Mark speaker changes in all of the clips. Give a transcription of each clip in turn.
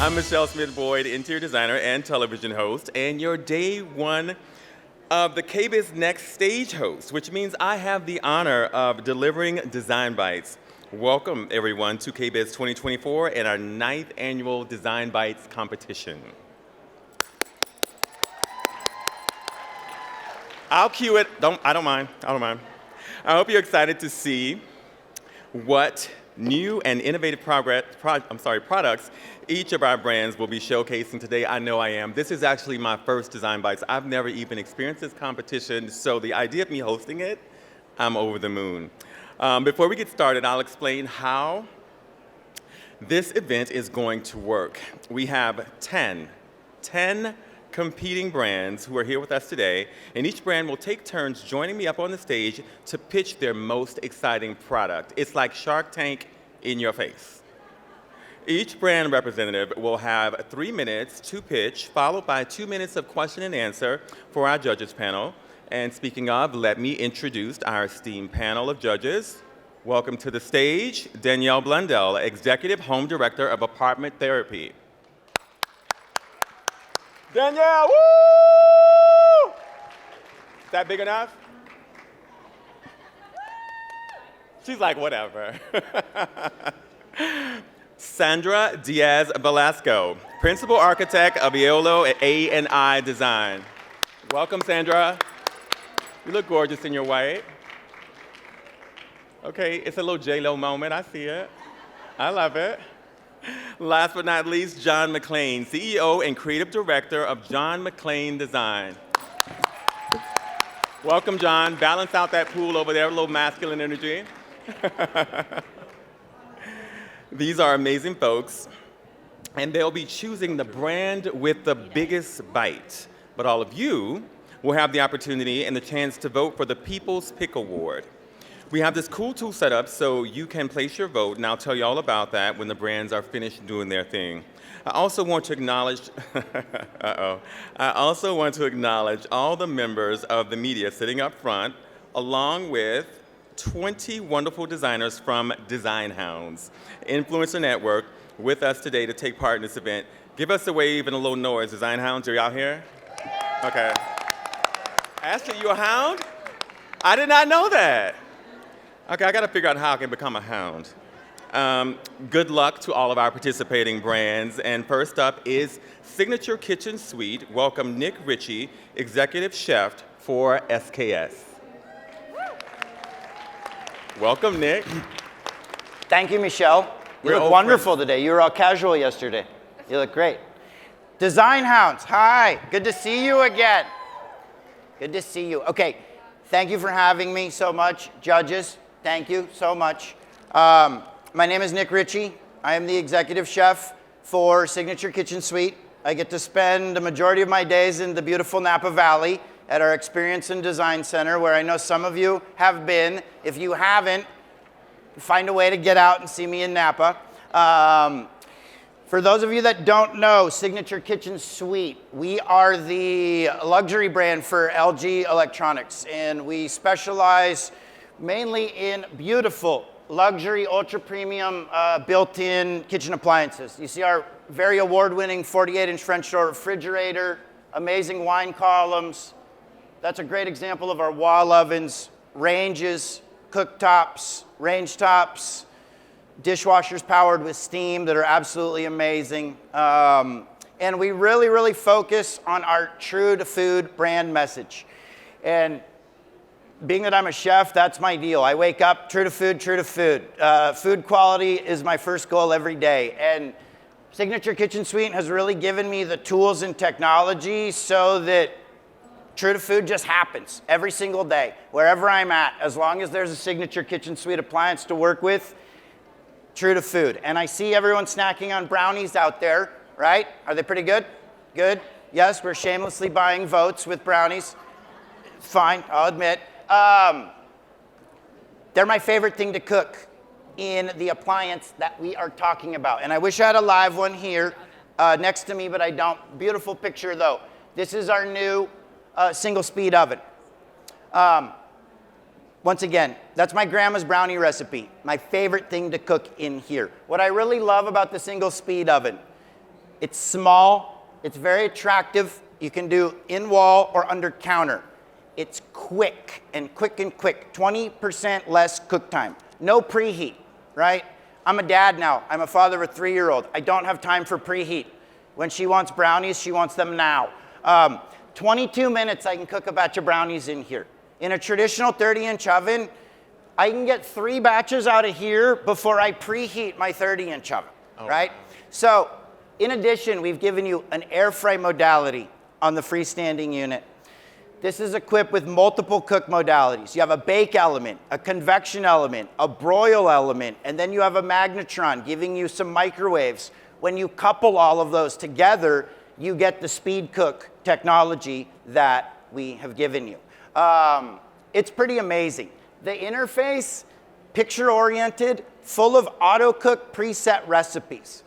Speaker 1: I'm Michel Smith-Boyd, interior designer and television host, and your day one of the KBIS NEXTStage host, which means I have the honor of delivering DesignBites. Welcome, everyone, to KBIS 2024 and our 9th annual DesignBites competition. I'll cue it. I don't mind. I hope you're excited to see what new and innovative products each of our brands will be showcasing today. I know I am. This is actually my first DesignBites. I've never even experienced this competition, so the idea of me hosting it, I'm over the moon. Before we get started, I'll explain how this event is going to work. We have 10 competing brands who are here with us today, and each brand will take turns joining me up on the stage to pitch their most exciting product. It's like Shark Tank in your face. Each brand representative will have 3 minutes to pitch, followed by 2 minutes of question and answer for our judges panel. And speaking of, let me introduce our esteemed panel of judges. Welcome to the stage, Danielle Blundell, Executive Home Director of Apartment Therapy. Danielle, woo! Is that big enough? She's like, whatever. Sandra Diaz Velasco, Principal Architect of Iolo A&I Design. Welcome, Sandra. You look gorgeous in your white. Okay, it's a little J-Lo moment, I see it. I love it. Last but not least, John McClain, CEO and Creative Director of John McClain Design. Welcome, John. Balance out that pool over there, a little masculine energy. These are amazing folks, and they'll be choosing the brand with the biggest bite. But all of you will have the opportunity and the chance to vote for the People's Pick Award. We have this cool tool set up so you can place your vote, and I'll tell you all about that when the brands are finished doing their thing. I also want to acknowledge, all the members of the media sitting up front, along with 20 wonderful designers from Design Hounds, Influencer Network, with us today to take part in this event. Give us a wave and a little noise. Design Hounds, are y'all here? Okay. Ashley, you a hound? I did not know that. Okay, I gotta figure out how I can become a hound. Good luck to all of our participating brands. And first up is Signature Kitchen Suite. Welcome Nick Ritchie, Executive Chef for SKS. Welcome, Nick.
Speaker 2: Thank you, Michelle. You look wonderful today. You were all casual yesterday. You look great. Design Hounds, hi. Good to see you again. Good to see you. Okay, thank you for having me so much. Judges, thank you so much. My name is Nick Ritchie. I am the executive chef for Signature Kitchen Suite. I get to spend the majority of my days in the beautiful Napa Valley at our Experience and Design Center, where I know some of you have been. If you haven't, find a way to get out and see me in Napa. For those of you that don't know, Signature Kitchen Suite, we are the luxury brand for LG Electronics, and we specialize mainly in beautiful, luxury, ultra-premium built-in kitchen appliances. You see our very award-winning 48-inch French door refrigerator, amazing wine columns. That's a great example of our wall ovens, ranges, cooktops, range tops, dishwashers powered with steam that are absolutely amazing. And we really, really focus on our true to food brand message. And being that I'm a chef, that's my deal. I wake up true to food, true to food. Food quality is my first goal every day. And Signature Kitchen Suite has really given me the tools and technology so that true to food just happens every single day, wherever I'm at. As long as there's a Signature Kitchen Suite appliance to work with, true to food. And I see everyone snacking on brownies out there, right? Are they pretty good? Good? Yes, we're shamelessly buying votes with brownies. Fine, I'll admit. They're my favorite thing to cook in the appliance that we are talking about. And I wish I had a live one here next to me, but I don't. Beautiful picture, though. This is our new single speed oven. Once again, that's my grandma's brownie recipe, my favorite thing to cook in here. What I really love about the single speed oven, It's small. It's very attractive. You can do in wall or under counter. It's quick and quick and quick. 20% less cook time. No preheat, right? I'm a dad now. I'm a father of a 3-year-old. I don't have time for preheat. When she wants brownies, she wants them now. 22 minutes, I can cook a batch of brownies in here. In a traditional 30-inch oven, I can get 3 batches out of here before I preheat my 30-inch oven, right? So, in addition, we've given you an air fry modality on the freestanding unit. This is equipped with multiple cook modalities. You have a bake element, a convection element, a broil element, and then you have a magnetron giving you some microwaves. When you couple all of those together, you get the speed cook technology that we have given you. It's pretty amazing. The interface, picture-oriented, full of auto-cook preset recipes.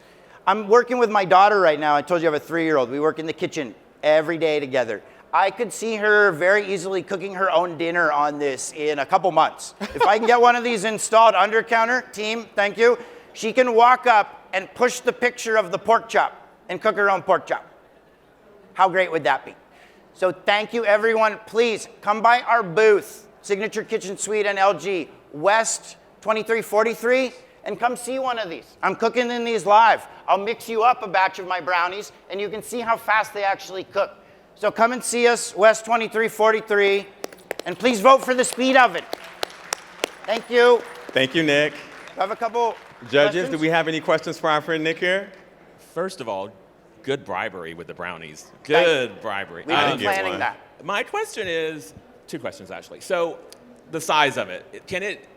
Speaker 2: I'm working with my daughter right now. I told you I have a 3-year-old. We work in the kitchen every day together. I could see her very easily cooking her own dinner on this in a couple months. If I can get one of these installed under counter, team, thank you, she can walk up and push the picture of the pork chop and cook her own pork chop. How great would that be? So thank you, everyone. Please come by our booth, Signature Kitchen Suite and LG, West 2343, and come see one of these. I'm cooking in these live. I'll mix you up a batch of my brownies, and you can see how fast they actually cook. So come and see us, West 2343, and please vote for the speed oven. Thank you.
Speaker 1: Thank you, Nick.
Speaker 2: I have a couple
Speaker 1: Judges,
Speaker 2: questions?
Speaker 1: do we have any questions for our friend Nick here?
Speaker 3: First of all, good bribery with the brownies. Good bribery.
Speaker 2: We've been
Speaker 1: didn't get
Speaker 2: planning
Speaker 1: one.
Speaker 2: that.
Speaker 3: My question is, 2 questions actually. So the size of it,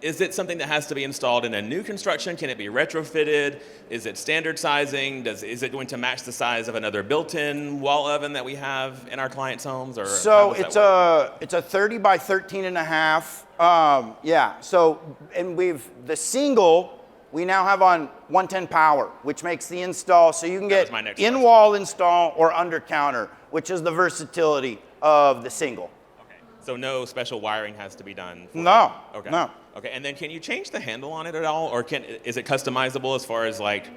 Speaker 3: is it something that has to be installed in a new construction? Can it be retrofitted? Is it standard sizing? Is it going to match the size of another built-in wall oven that we have in our clients' homes? Or
Speaker 2: So it's a 30 by 13 and a half. Yeah. So and the single we now have on 110 power, which makes the install so you can get in wall install or under counter, which is the versatility of the single.
Speaker 3: So no special wiring has to be done?
Speaker 2: No.
Speaker 3: Okay.
Speaker 2: No.
Speaker 3: Okay, and then can you change the handle on it at all? Or is it customizable as far as like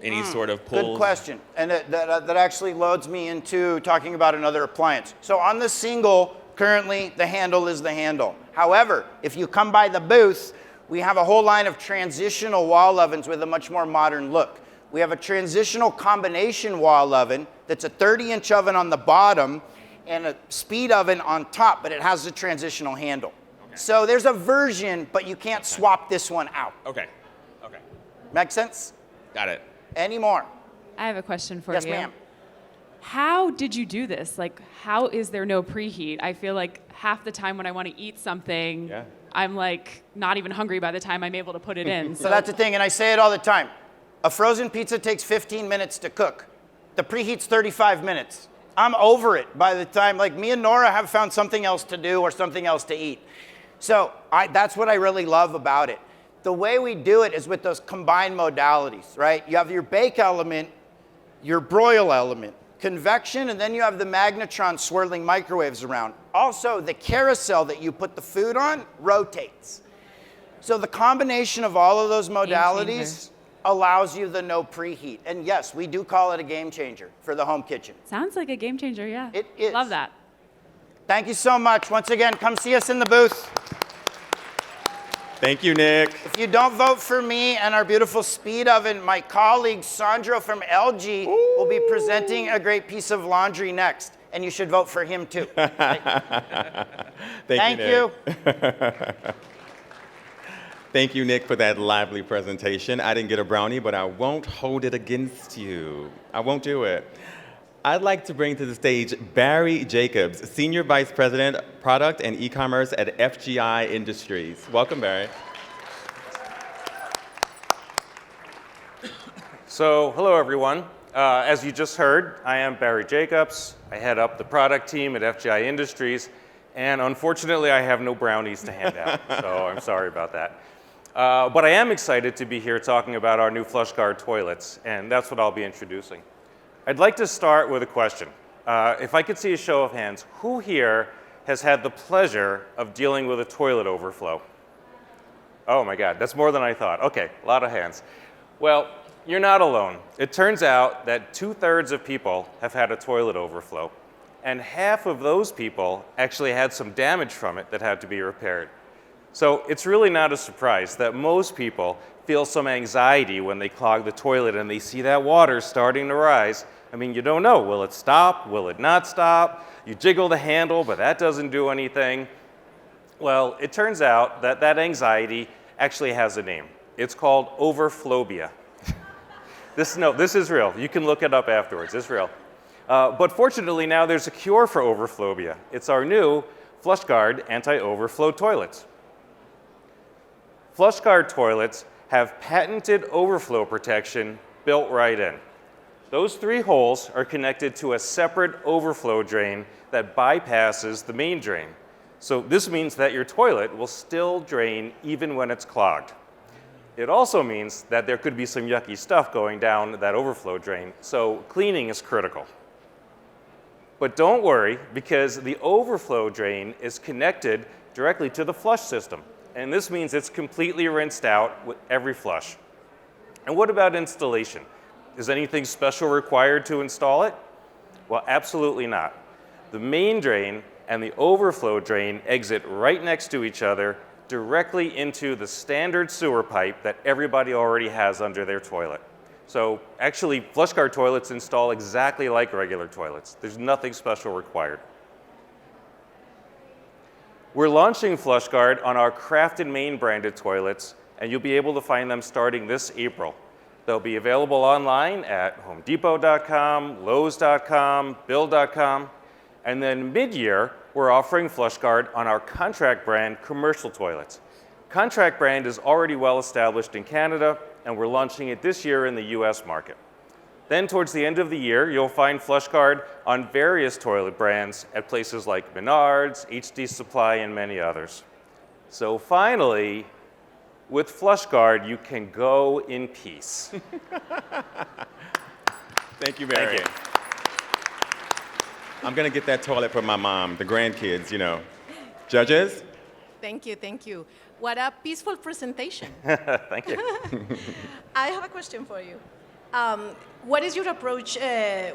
Speaker 3: any sort of pulls?
Speaker 2: Good question. And that actually loads me into talking about another appliance. So on the single, currently the handle is the handle. However, if you come by the booth, we have a whole line of transitional wall ovens with a much more modern look. We have a transitional combination wall oven that's a 30-inch oven on the bottom and a speed oven on top, but it has a transitional handle. Okay. So there's a version, but you can't swap this one out.
Speaker 3: Okay. Okay.
Speaker 2: Make sense?
Speaker 3: Got it.
Speaker 2: Any more?
Speaker 4: I have a question for
Speaker 2: Yes,
Speaker 4: you.
Speaker 2: ma'am.
Speaker 4: How did you do this? Like, how is there no preheat? I feel like half the time when I want to eat something, I'm like not even hungry by the time I'm able to put it in.
Speaker 2: So that's the thing, and I say it all the time. A frozen pizza takes 15 minutes to cook. The preheat's 35 minutes. I'm over it by the time, like me and Nora have found something else to do or something else to eat. So that's what I really love about it. The way we do it is with those combined modalities, right? You have your bake element, your broil element, convection, and then you have the magnetron swirling microwaves around. Also, the carousel that you put the food on rotates. So the combination of all of those modalities allows you the no preheat. And yes, we do call it a game changer for the home kitchen.
Speaker 4: Sounds like a game changer, yeah.
Speaker 2: It is.
Speaker 4: Love that.
Speaker 2: Thank you so much. Once again, come see us in the booth.
Speaker 1: Thank you, Nick.
Speaker 2: If you don't vote for me and our beautiful speed oven, my colleague Sandro from LG will be presenting a great piece of laundry next. And you should vote for him too.
Speaker 1: Thank you,
Speaker 2: Nick.
Speaker 1: Thank you, Nick, for that lively presentation. I didn't get a brownie, but I won't hold it against you. I won't do it. I'd like to bring to the stage Barry Jacobs, Senior Vice President, Product and E-commerce at FGI Industries. Welcome, Barry.
Speaker 5: So, hello, everyone. As you just heard, I am Barry Jacobs. I head up the product team at FGI Industries, and unfortunately, I have no brownies to hand out, so I'm sorry about that. But I am excited to be here talking about our new flush guard toilets, and that's what I'll be introducing. I'd like to start with a question. If I could see a show of hands, who here has had the pleasure of dealing with a toilet overflow? Oh my God, that's more than I thought. Okay, a lot of hands. Well, you're not alone. It turns out that 2/3 of people have had a toilet overflow, and half of those people actually had some damage from it that had to be repaired. So it's really not a surprise that most people feel some anxiety when they clog the toilet and they see that water starting to rise. I mean, you don't know, will it stop? Will it not stop? You jiggle the handle, but that doesn't do anything. Well, it turns out that that anxiety actually has a name. It's called overflowbia. This is real. You can look it up afterwards. It's real. But fortunately, now there's a cure for overflowbia. It's our new FlushGuard anti-overflow toilets. FlushGuard toilets have patented overflow protection built right in. Those 3 holes are connected to a separate overflow drain that bypasses the main drain. So this means that your toilet will still drain even when it's clogged. It also means that there could be some yucky stuff going down that overflow drain, so cleaning is critical. But don't worry, because the overflow drain is connected directly to the flush system, and this means it's completely rinsed out with every flush. And what about installation? Is anything special required to install it? Well, absolutely not. The main drain and the overflow drain exit right next to each other directly into the standard sewer pipe that everybody already has under their toilet. So actually, FlushGuard toilets install exactly like regular toilets. There's nothing special required. We're launching FlushGuard on our Craft & Main branded toilets, and you'll be able to find them starting this April. They'll be available online at homedepot.com, lowes.com, build.com, and then mid-year, we're offering FlushGuard on our contract brand commercial toilets. Contract brand is already well established in Canada, and we're launching it this year in the US market. Then towards the end of the year, you'll find FlushGuard on various toilet brands at places like Menards, HD Supply, and many others. So finally, with FlushGuard, you can go in peace.
Speaker 1: Thank you, Barry.
Speaker 5: Thank you.
Speaker 1: I'm going to get that toilet for my mom, the grandkids, you know. Judges?
Speaker 6: Thank you, thank you. What a peaceful presentation.
Speaker 5: Thank you.
Speaker 6: I have a question for you. What is your approach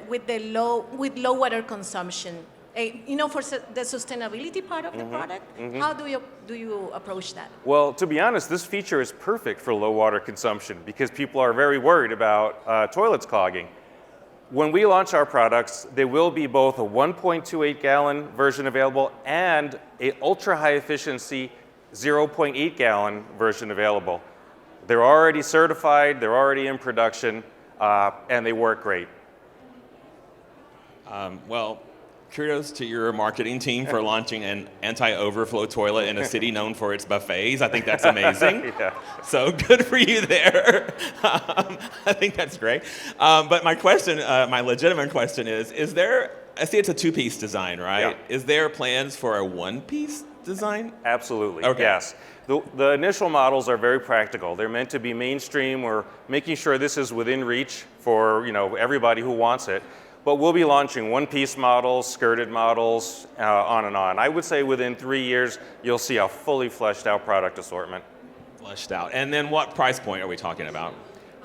Speaker 6: with low water consumption? For the sustainability part of the product, how do you approach that?
Speaker 5: Well, to be honest, this feature is perfect for low water consumption because people are very worried about toilets clogging. When we launch our products, there will be both a 1.28 gallon version available and a ultra high efficiency 0.8 gallon version available. They're already certified, they're already in production, and they work great.
Speaker 3: Well, kudos to your marketing team for launching an anti-overflow toilet in a city known for its buffets. I think that's amazing.
Speaker 5: Yeah.
Speaker 3: So good for you there. I think that's great. But my question, my legitimate question is there, I see it's a 2-piece design, right?
Speaker 5: Yeah.
Speaker 3: Is there plans for a 1-piece design?
Speaker 5: Absolutely,
Speaker 3: Okay.
Speaker 5: yes. The initial models are very practical. They're meant to be mainstream. We're making sure this is within reach for everybody who wants it. But we'll be launching 1-piece models, skirted models, on and on. I would say within 3 years, you'll see a fully fleshed out product assortment.
Speaker 3: Fleshed out. And then what price point are we talking about?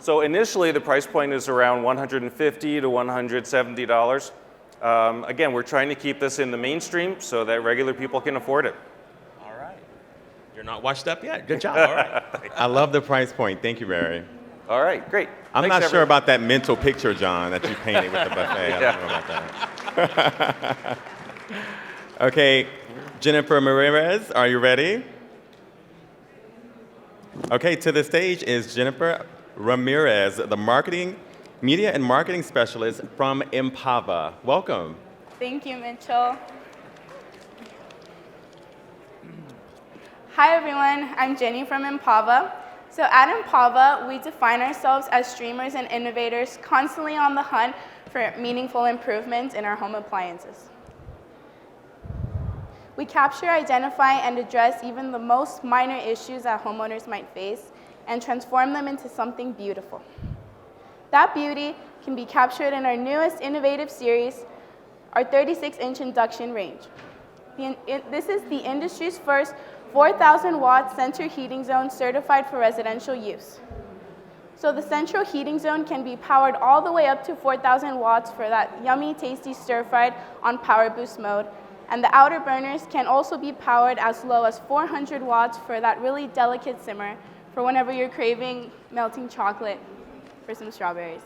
Speaker 5: So initially, the price point is around $150 to $170. Again, we're trying to keep this in the mainstream so that regular people can afford it.
Speaker 3: All right. You're not washed up yet. Good job. All right.
Speaker 1: I love the price point. Thank you, Barry.
Speaker 5: All right, great.
Speaker 1: I'm
Speaker 5: Thanks,
Speaker 1: not sure
Speaker 5: everyone.
Speaker 1: about that mental picture, John, that you painted with the buffet. I don't know about that. Okay, Jennifer Ramirez, are you ready? Okay, to the stage is Jennifer Ramirez, the media and marketing specialist from Inava. Welcome.
Speaker 7: Thank you, Michel. Hi, everyone. I'm Jenny from Inava. So at Inava, we define ourselves as streamers and innovators constantly on the hunt for meaningful improvements in our home appliances. We capture, identify, and address even the most minor issues that homeowners might face and transform them into something beautiful. That beauty can be captured in our newest innovative series, our 36-inch induction range. This is the industry's first 4,000 watt center heating zone certified for residential use. So the central heating zone can be powered all the way up to 4,000 watts for that yummy, tasty stir-fried on power boost mode. And the outer burners can also be powered as low as 400 watts for that really delicate simmer for whenever you're craving melting chocolate for some strawberries.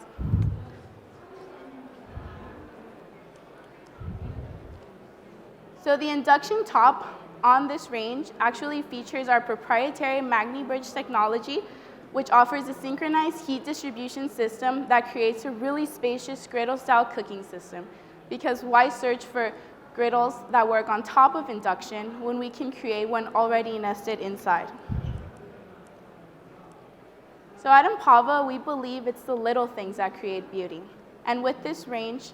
Speaker 7: So the induction top on this range actually features our proprietary MagniBridge technology, which offers a synchronized heat distribution system that creates a really spacious griddle-style cooking system. Because why search for griddles that work on top of induction when we can create one already nested inside? So at Inava, we believe it's the little things that create beauty. And with this range,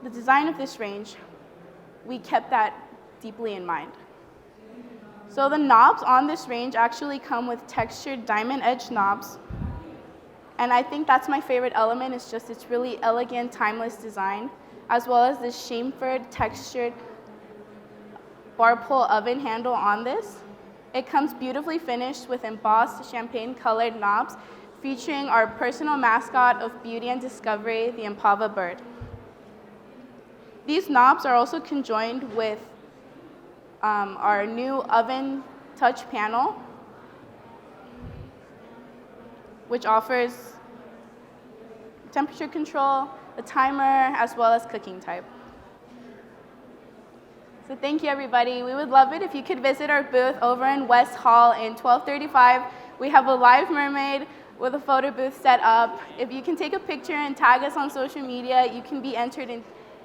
Speaker 7: the design of this range, we kept that deeply in mind. So the knobs on this range actually come with textured diamond edge knobs. And I think that's my favorite element, is just its really elegant, timeless design, as well as this chamfered, textured bar pull oven handle on this. It comes beautifully finished with embossed champagne-colored knobs, featuring our personal mascot of beauty and discovery, the Inava bird. These knobs are also conjoined with our new oven touch panel, which offers temperature control, a timer, as well as cooking type. So thank you, everybody. We would love it if you could visit our booth over in West Hall in 1235. We have a live mermaid with a photo booth set up. If you can take a picture and tag us on social media, you can be entered in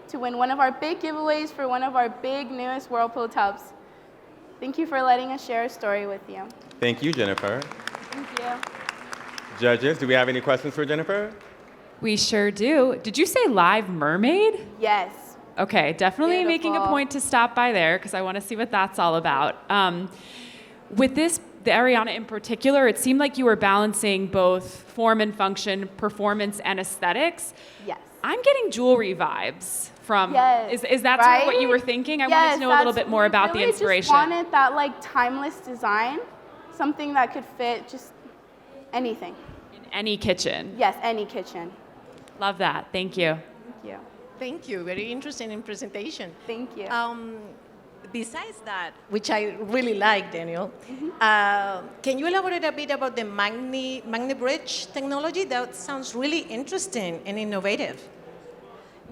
Speaker 7: to win one of our big giveaways for one of our big newest Whirlpool tubs. Thank you for letting us share a story with you.
Speaker 1: Thank you, Jennifer.
Speaker 7: Thank you.
Speaker 1: Judges, do we have any questions for Jennifer?
Speaker 4: We sure do. Did you say live mermaid?
Speaker 7: Yes.
Speaker 4: Okay, definitely making a
Speaker 7: Beautiful.
Speaker 4: point to stop by there because I want to see what that's all about. With this, the Ariana in particular, it seemed like you were balancing both form and function, performance and aesthetics.
Speaker 7: Yes.
Speaker 4: I'm getting jewelry vibes from,
Speaker 7: Yes,
Speaker 4: is that sort of what you were
Speaker 7: right?
Speaker 4: thinking? I
Speaker 7: Yes,
Speaker 4: wanted to know a little
Speaker 7: that's-
Speaker 4: bit more about the
Speaker 7: we really
Speaker 4: inspiration.
Speaker 7: just wanted that like timeless design, something that could fit just anything.
Speaker 4: In any kitchen.
Speaker 7: Yes, any kitchen.
Speaker 4: Love that. Thank you.
Speaker 7: Thank you.
Speaker 6: Thank you. Very interesting in presentation.
Speaker 7: Thank you.
Speaker 6: Besides that, which I really like, Daniel, can you elaborate a bit about the MagniBridge technology? That sounds really interesting and innovative.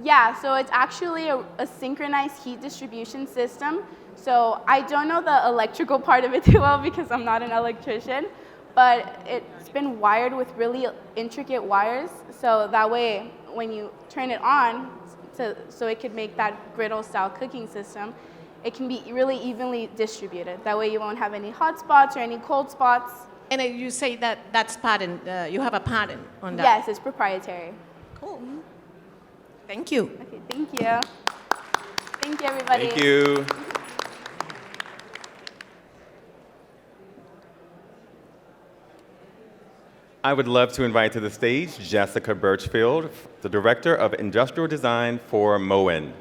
Speaker 7: Yeah, so it's actually a synchronized heat distribution system. So I don't know the electrical part of it too well because I'm not an electrician, but it's been wired with really intricate wires. So that way, when you turn it on, so it could make that griddle-style cooking system, it can be really evenly distributed. That way you won't have any hot spots or any cold spots.
Speaker 6: And you say that that's patent, you have a patent on that?
Speaker 7: Yes, it's proprietary.
Speaker 6: Cool. Thank you.
Speaker 7: Okay, thank you. Thank you, everybody.
Speaker 1: Thank you. I would love to invite to the stage Jessica Birchfield, the Director of Industrial Design for Moen.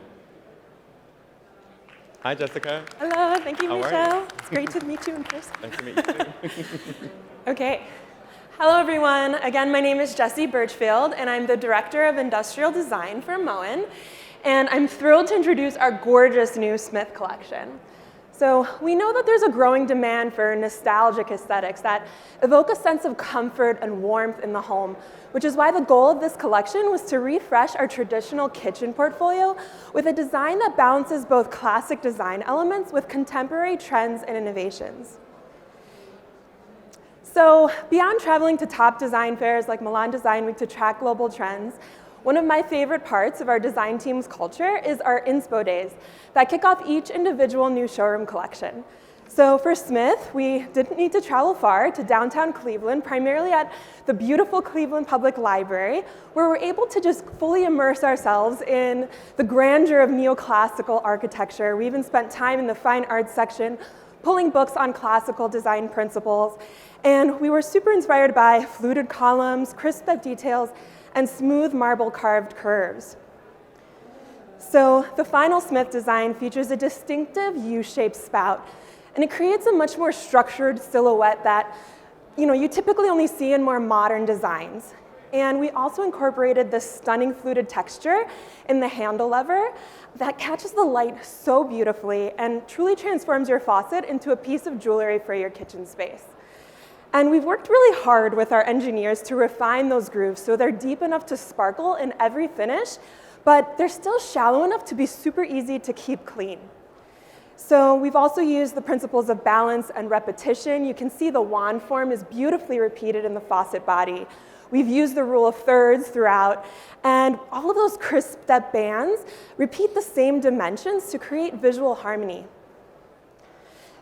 Speaker 1: Hi, Jessica.
Speaker 8: Hello, thank you,
Speaker 1: How are
Speaker 8: Michel.
Speaker 1: you?
Speaker 8: It's great to meet you in person.
Speaker 1: Nice to meet you too.
Speaker 8: Okay. Hello, everyone. Again, my name is Jessie Birchfield, and I'm the Director of Industrial Design for Moen. And I'm thrilled to introduce our gorgeous new Smith collection. So we know that there's a growing demand for nostalgic aesthetics that evoke a sense of comfort and warmth in the home, which is why the goal of this collection was to refresh our traditional kitchen portfolio with a design that balances both classic design elements with contemporary trends and innovations. So beyond traveling to top design fairs like Milan Design Week to track global trends, one of my favorite parts of our design team's culture is our Inspo Days that kick off each individual new showroom collection. So for Smith, we didn't need to travel far to downtown Cleveland, primarily at the beautiful Cleveland Public Library, where we're able to just fully immerse ourselves in the grandeur of neoclassical architecture. We even spent time in the fine arts section pulling books on classical design principles. And we were super inspired by fluted columns, crisp details, and smooth marble carved curves. So the final Smith design features a distinctive U-shaped spout, and it creates a much more structured silhouette that you typically only see in more modern designs. And we also incorporated this stunning fluted texture in the handle lever that catches the light so beautifully and truly transforms your faucet into a piece of jewelry for your kitchen space. And we've worked really hard with our engineers to refine those grooves so they're deep enough to sparkle in every finish, but they're still shallow enough to be super easy to keep clean. So we've also used the principles of balance and repetition. You can see the wand form is beautifully repeated in the faucet body. We've used the rule of thirds throughout, and all of those crisp step bands repeat the same dimensions to create visual harmony.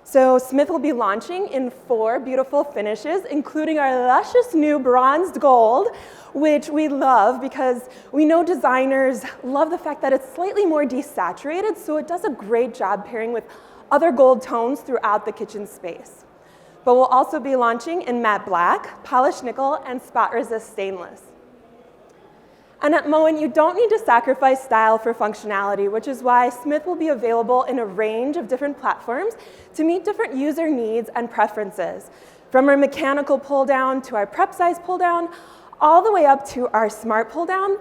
Speaker 8: So Smith will be launching in 4 beautiful finishes, including our luscious new bronzed gold, which we love because we know designers love the fact that it's slightly more desaturated, so it does a great job pairing with other gold tones throughout the kitchen space. But we'll also be launching in matte black, polished nickel, and spot resist stainless. And at Moen, you don't need to sacrifice style for functionality, which is why Smith will be available in a range of different platforms to meet different user needs and preferences. From our mechanical pull down to our prep size pull down, all the way up to our smart pull down,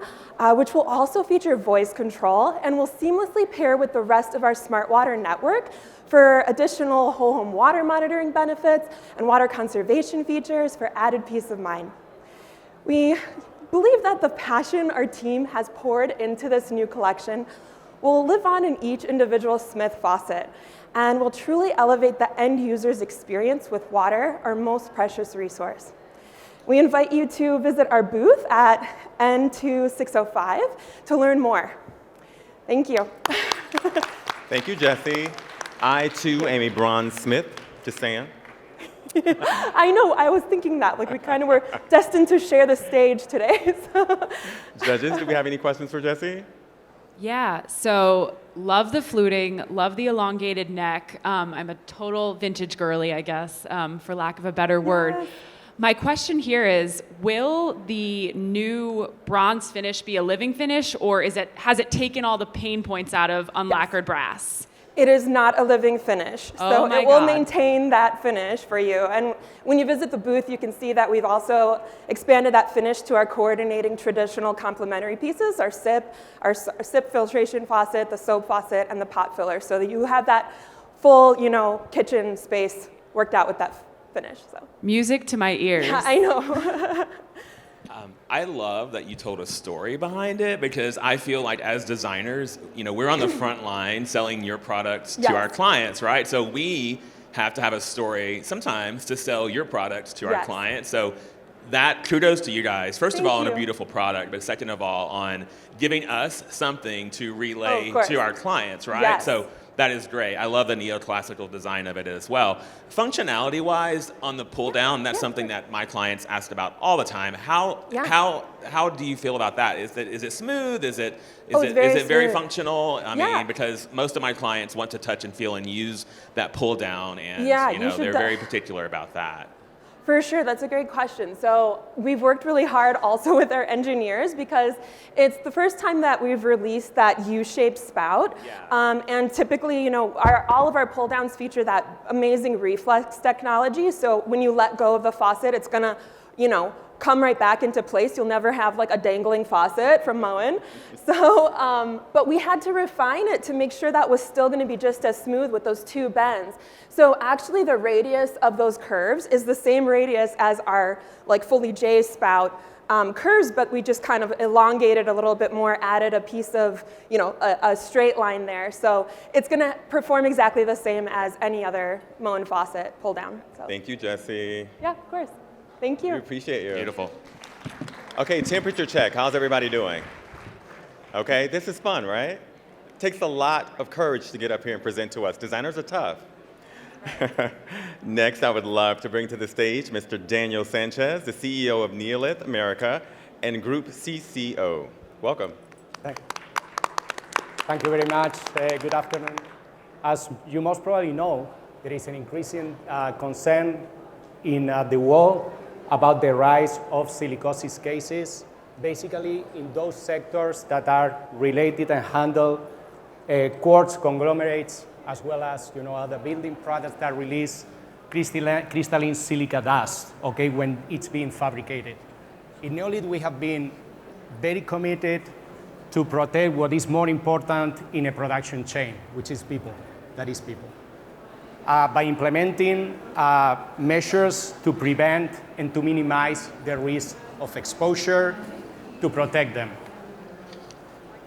Speaker 8: which will also feature voice control and will seamlessly pair with the rest of our smart water network for additional whole home water monitoring benefits and water conservation features for added peace of mind. We believe that the passion our team has poured into this new collection will live on in each individual Smith faucet and will truly elevate the end user's experience with water, our most precious resource. We invite you to visit our booth at N2605 to learn more. Thank you.
Speaker 1: Thank you, Jessie. I, too, am a bronze Smith, just saying.
Speaker 8: I know, I was thinking that, like we kind of were destined to share the stage today. So.
Speaker 1: Judges, do we have any questions for Jessie?
Speaker 4: Yeah, so love the fluting, love the elongated neck. I'm a total vintage girly, I guess, for lack of a better word.
Speaker 8: Yes.
Speaker 4: My question here is, will the new bronze finish be a living finish, or has it taken all the pain points out of unlacquered brass?
Speaker 8: It is not a living finish, so it will maintain that finish for you. And when you visit the booth, you can see that we've also expanded that finish to our coordinating traditional complementary pieces, our sip filtration faucet, the soap faucet, and the pot filler, so that you have that full, kitchen space worked out with that finish. So.
Speaker 4: Music to my ears.
Speaker 8: Yeah, I know.
Speaker 3: I love that you told a story behind it, because I feel like as designers, we're on the front line selling your products to our clients, right? So we have to have a story sometimes to sell your products to our clients. So that kudos to you guys. First of all, on a beautiful product, but second of all, on giving us something to relay to our clients, right?
Speaker 8: Yes.
Speaker 3: So that is great. I love the neoclassical design of it as well. Functionality-wise, on the pull-down, that's something that my clients ask about all the time. How do you feel about that? Is it smooth? Is it very functional? I mean, because most of my clients want to touch and feel and use that pull-down, and they're very particular about that.
Speaker 8: For sure, that's a great question. So we've worked really hard also with our engineers, because it's the first time that we've released that U-shaped spout. Yeah. And typically, all of our pull downs feature that amazing reflex technology. So when you let go of the faucet, it's gonna, come right back into place. You'll never have like a dangling faucet from Moen. So, but we had to refine it to make sure that was still going to be just as smooth with those 2 bends. So actually the radius of those curves is the same radius as our like fully J spout curves, but we just kind of elongated a little bit more, added a piece of, a straight line there. So it's going to perform exactly the same as any other Moen faucet pull down. So.
Speaker 1: Thank you, Jessie.
Speaker 8: Yeah, of course. Thank you.
Speaker 1: We appreciate you.
Speaker 3: Beautiful.
Speaker 1: Okay, temperature check. How's everybody doing? Okay, this is fun, right? It takes a lot of courage to get up here and present to us. Designers are tough. Next, I would love to bring to the stage Mr. Daniel Sanchez, the CEO of Neolith America and Group CCO. Welcome.
Speaker 9: Thank you very much. Good afternoon. As you most probably know, there is an increasing concern in the world about the rise of silicosis cases, basically in those sectors that are related and handle quartz conglomerates, as well as other building products that release crystalline silica dust, okay, when it's being fabricated. In Neolith, we have been very committed to protect what is more important in a production chain, which is people, that is people. By implementing measures to prevent and to minimize the risk of exposure, to protect them.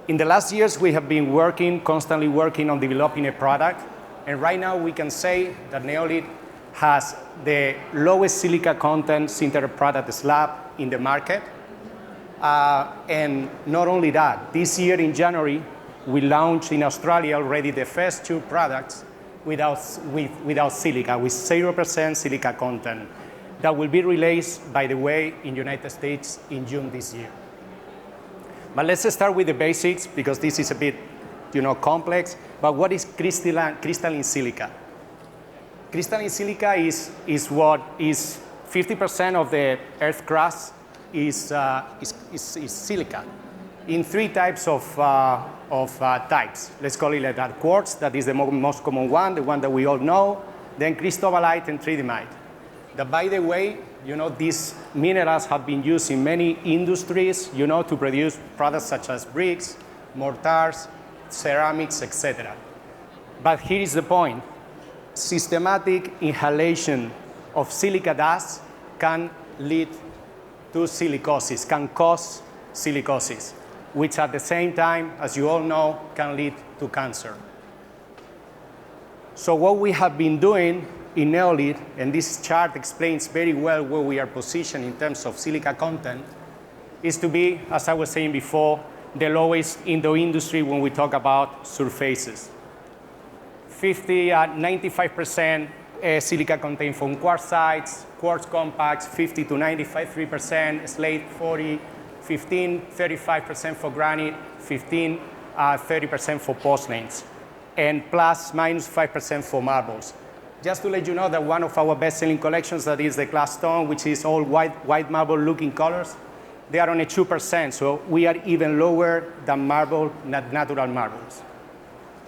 Speaker 9: In the last years, we have been constantly working on developing a product, and right now we can say that Neolith has the lowest silica content sintered product slab in the market. And not only that, this year in January, we launched in Australia already the first 2 products without silica, with 0% silica content. That will be released, by the way, in United States in June this year. But let's start with the basics, because this is a bit, complex. But what is crystalline silica? Crystalline silica is what is 50% of the Earth crust is silica in 3 types of types. Let's call it like that. Quartz, that is the most common one, the one that we all know. Then cristobalite and tridymite. That, by the way, these minerals have been used in many industries, to produce products such as bricks, mortars, ceramics, etc. But here is the point. Systematic inhalation of silica dust can lead to silicosis, can cause silicosis, which at the same time, as you all know, can lead to cancer. So what we have been doing in Neolith, and this chart explains very well where we are positioned in terms of silica content, is to be, as I was saying before, the lowest in the industry when we talk about surfaces. 95% silica contained from quartzites, quartz compacts, 50 to 95%, slate 40, 35% for granite, 30% for porcelains, and plus minus 5% for marbles. Just to let you know that one of our best-selling collections, that is the glass stone, which is all white marble looking colors, they are only 2%, so we are even lower than natural marbles.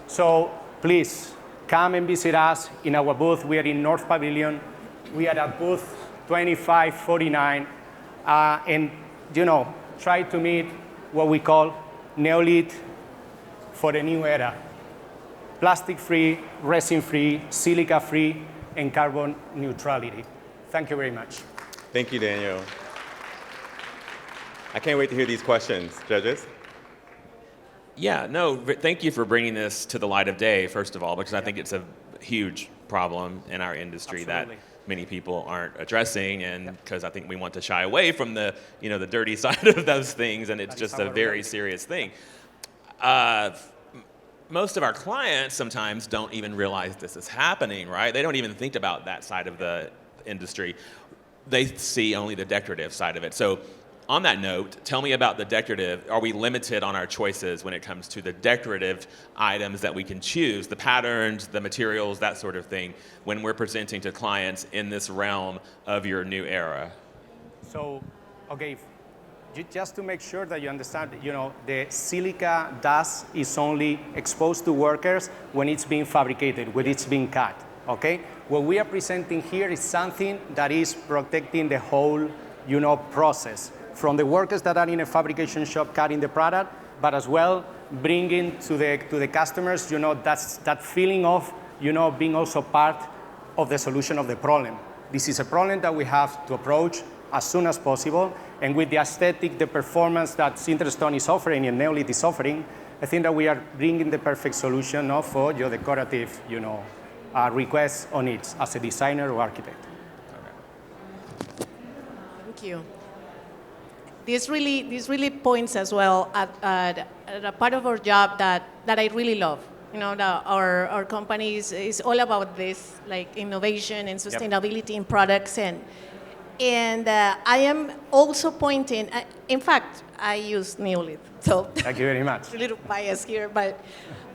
Speaker 9: So please, come and visit us in our booth. We are in North Pavilion. We are at booth 2549, and try to meet what we call Neolith for a new era. Plastic-free, resin-free, silica-free, and carbon neutrality. Thank you very much.
Speaker 1: Thank you, Daniel. I can't wait to hear these questions. Judges?
Speaker 3: Yeah, no, thank you for bringing this to the light of day, first of all, because I think it's a huge problem in our industry. Absolutely. That many people aren't addressing, and because I think we want to shy away from the dirty side of those things, and it's just a very serious thing. Most of our clients sometimes don't even realize this is happening, right? They don't even think about that side of the industry. They see only the decorative side of it. So on that note, tell me about the decorative. Are we limited on our choices when it comes to the decorative items that we can choose, the patterns, the materials, that sort of thing, when we're presenting to clients in this realm of your new era?
Speaker 9: So, okay, just to make sure that you understand, the silica dust is only exposed to workers when it's being fabricated, when it's being cut, okay? What we are presenting here is something that is protecting the whole, process, from the workers that are in a fabrication shop cutting the product, but as well bringing to the customers, that feeling of, being also part of the solution of the problem. This is a problem that we have to approach as soon as possible, and with the aesthetic, the performance that sintered stone is offering and Neolith is offering, I think that we are bringing the perfect solution for your decorative, requests on it as a designer or architect.
Speaker 6: Thank you. This really points as well at a part of our job that I really love. Our company is all about this, like innovation and sustainability in products, and I am also pointing. In fact, I use Neolith, so
Speaker 9: thank you very much.
Speaker 6: A little bias here, but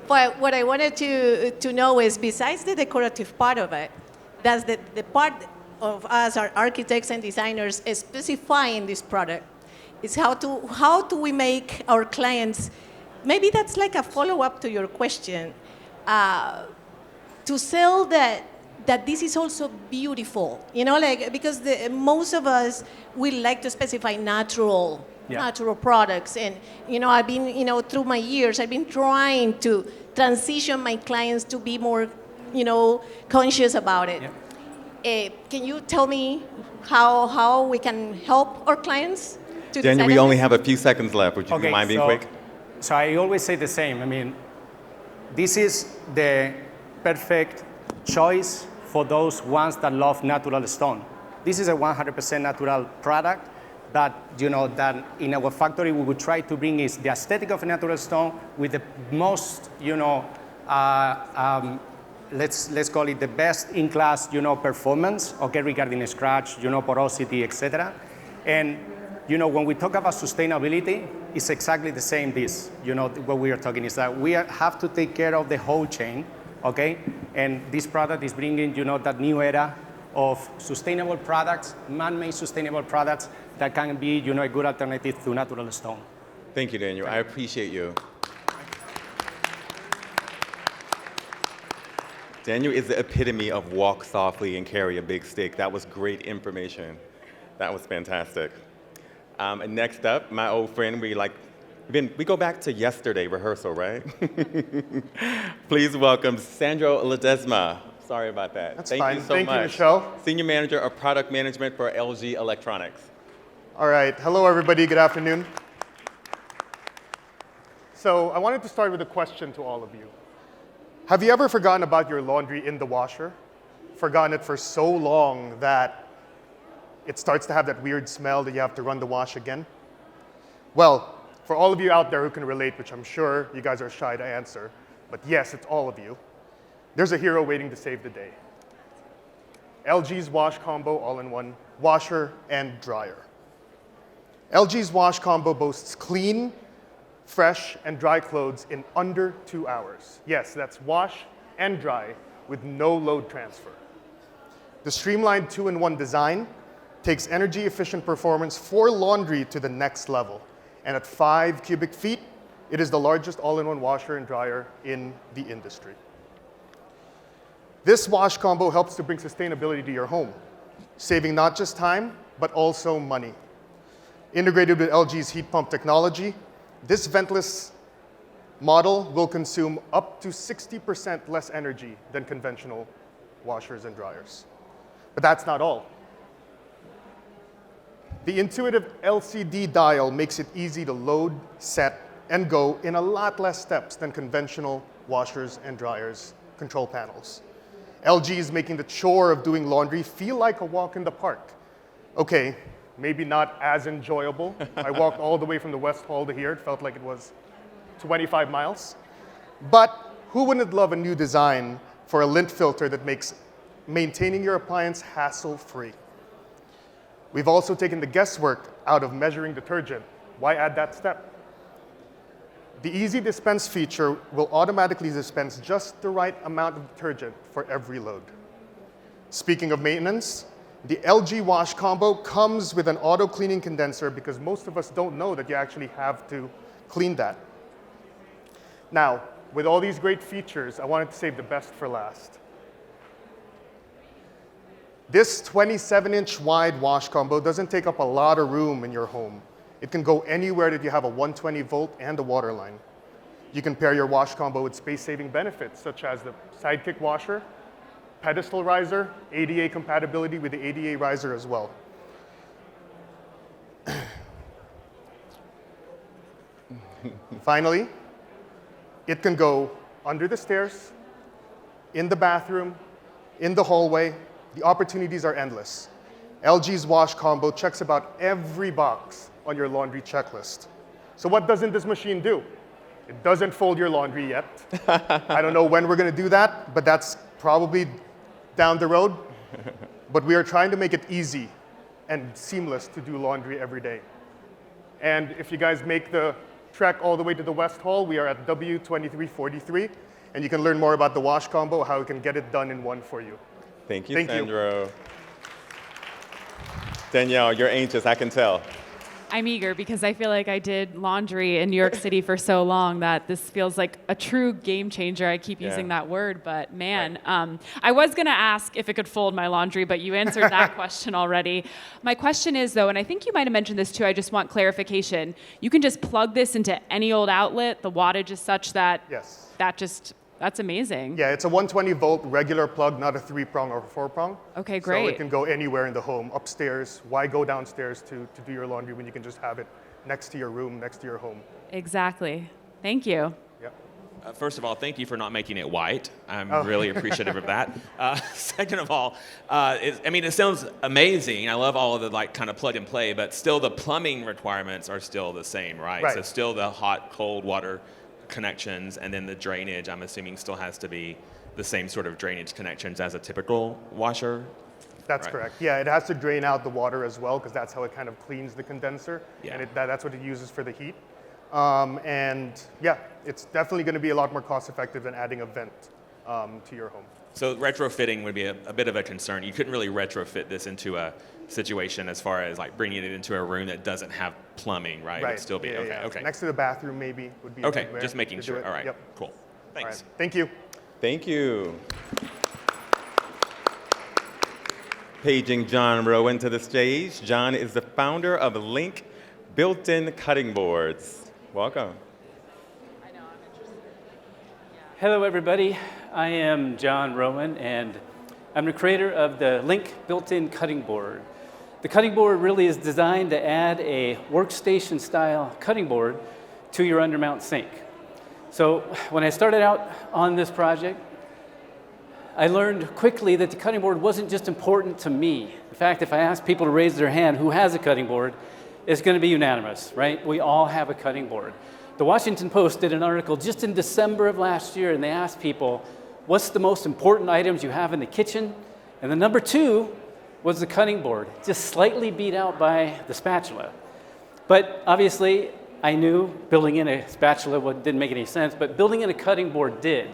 Speaker 6: what I wanted to know is, besides the decorative part of it, does the part of us, our architects and designers, specifying this product, is how do we make our clients, maybe that's like a follow-up to your question, to sell that this is also beautiful, like, because most of us, we like to specify natural products. And, I've been, through my years, I've been trying to transition my clients to be more, conscious about it. Yeah. Can you tell me how we can help our clients to
Speaker 1: Daniel,
Speaker 6: decide
Speaker 1: we
Speaker 6: on
Speaker 1: only
Speaker 6: this?
Speaker 1: have a few seconds left. Would you mind being quick?
Speaker 9: So I always say the same. I mean, this is the perfect choice for those ones that love natural stone. This is a 100% natural product that, that in our factory we would try to bring is the aesthetic of a natural stone with the most, let's call it the best in class, performance, okay, regarding scratch, porosity, etc. And, when we talk about sustainability, it's exactly the same what we are talking is that we have to take care of the whole chain, okay? And this product is bringing, that new era of sustainable products, man-made sustainable products that can be, a good alternative to natural stone.
Speaker 1: Thank you, Daniel. I appreciate you. Daniel is the epitome of walk softly and carry a big stick. That was great information. That was fantastic. And next up, my old friend, we go back to yesterday rehearsal, right? Please welcome Sandro Ledesma. Sorry about that.
Speaker 10: That's
Speaker 1: Thank
Speaker 10: fine.
Speaker 1: you so
Speaker 10: Thank
Speaker 1: much.
Speaker 10: you, Michel.
Speaker 1: Senior Manager of Product Management for LG Electronics.
Speaker 10: All right. Hello, everybody. Good afternoon. So I wanted to start with a question to all of you. Have you ever forgotten about your laundry in the washer? Forgotten it for so long that it starts to have that weird smell that you have to run the wash again? Well, for all of you out there who can relate, which I'm sure you guys are shy to answer, but yes, it's all of you, there's a hero waiting to save the day. LG's Wash Combo all-in-one washer and dryer. LG's Wash Combo boasts clean, fresh, and dry clothes in under 2 hours. Yes, that's wash and dry with no load transfer. The streamlined 2-in-1 design takes energy-efficient performance for laundry to the next level. And at 5 cubic feet, it is the largest all-in-one washer and dryer in the industry. This wash combo helps to bring sustainability to your home, saving not just time, but also money. Integrated with LG's heat pump technology, this ventless model will consume up to 60% less energy than conventional washers and dryers. But that's not all. The intuitive LCD dial makes it easy to load, set, and go in a lot less steps than conventional washers and dryers control panels. LG is making the chore of doing laundry feel like a walk in the park. Okay, maybe not as enjoyable. I walked all the way from the West Hall to here. It felt like it was 25 miles. But who wouldn't love a new design for a lint filter that makes maintaining your appliance hassle-free? We've also taken the guesswork out of measuring detergent. Why add that step? The Easy Dispense feature will automatically dispense just the right amount of detergent for every load. Speaking of maintenance, the LG Wash Combo comes with an auto cleaning condenser because most of us don't know that you actually have to clean that. Now, with all these great features, I wanted to save the best for last. This 27-inch wide wash combo doesn't take up a lot of room in your home. It can go anywhere that you have a 120 volt and a water line. You can pair your wash combo with space-saving benefits, such as the Sidekick washer, pedestal riser, ADA compatibility with the ADA riser as well. Finally, it can go under the stairs, in the bathroom, in the hallway. The opportunities are endless. LG's Wash Combo checks about every box on your laundry checklist. So what doesn't this machine do? It doesn't fold your laundry yet. I don't know when we're going to do that, but that's probably down the road. But we are trying to make it easy and seamless to do laundry every day. And if you guys make the trek all the way to the West Hall, we are at W2343, and you can learn more about the Wash Combo, how we can get it done in one for you.
Speaker 1: Thank you, Sandro. Danielle, you're anxious, I can tell.
Speaker 4: I'm eager because I feel like I did laundry in New York City for so long that this feels like a true game changer. I keep using that word, but man, I was going to ask if it could fold my laundry, but you answered that question already. My question is, though, and I think you might have mentioned this too, I just want clarification. You can just plug this into any old outlet. The wattage is such that that's amazing.
Speaker 10: Yeah, it's a 120-volt regular plug, not a 3-prong or 4-prong.
Speaker 4: Okay, great.
Speaker 10: So it can go anywhere in the home, upstairs. Why go downstairs to do your laundry when you can just have it next to your room, next to your home?
Speaker 4: Exactly. Thank you.
Speaker 10: Yeah.
Speaker 3: First of all, thank you for not making it white. I'm really appreciative of that. Second of all, it sounds amazing. I love all of the kind of plug and play, but still the plumbing requirements are still the same, right? So still the hot, cold water connections, and then the drainage, I'm assuming, still has to be the same sort of drainage connections as a typical washer?
Speaker 10: That's correct. Yeah, it has to drain out the water as well because that's how it kind of cleans the condenser.
Speaker 3: Yeah.
Speaker 10: And that's what it uses for the heat. And yeah, it's definitely going to be a lot more cost effective than adding a vent to your home.
Speaker 3: So retrofitting would be a bit of a concern. You couldn't really retrofit this into a situation as far as bringing it into a room that doesn't have plumbing, right? It would still be, okay.
Speaker 10: Next to the bathroom maybe would be
Speaker 3: okay, just making sure. All right, cool. Thanks.
Speaker 10: All right. Thank you.
Speaker 1: Thank you. Paging John Rowan to the stage. John is the founder of Link Built-In Cutting Boards. Welcome.
Speaker 11: Hello, everybody. I am John Rowan, and I'm the creator of the Link Built-In Cutting Board. The cutting board really is designed to add a workstation-style cutting board to your undermount sink. So when I started out on this project, I learned quickly that the cutting board wasn't just important to me. In fact, if I asked people to raise their hand who has a cutting board, it's going to be unanimous, right? We all have a cutting board. The Washington Post did an article just in December of last year, and they asked people, what's the most important items you have in the kitchen? And the number 2 was the cutting board, just slightly beat out by the spatula. But obviously, I knew building in a spatula didn't make any sense, but building in a cutting board did.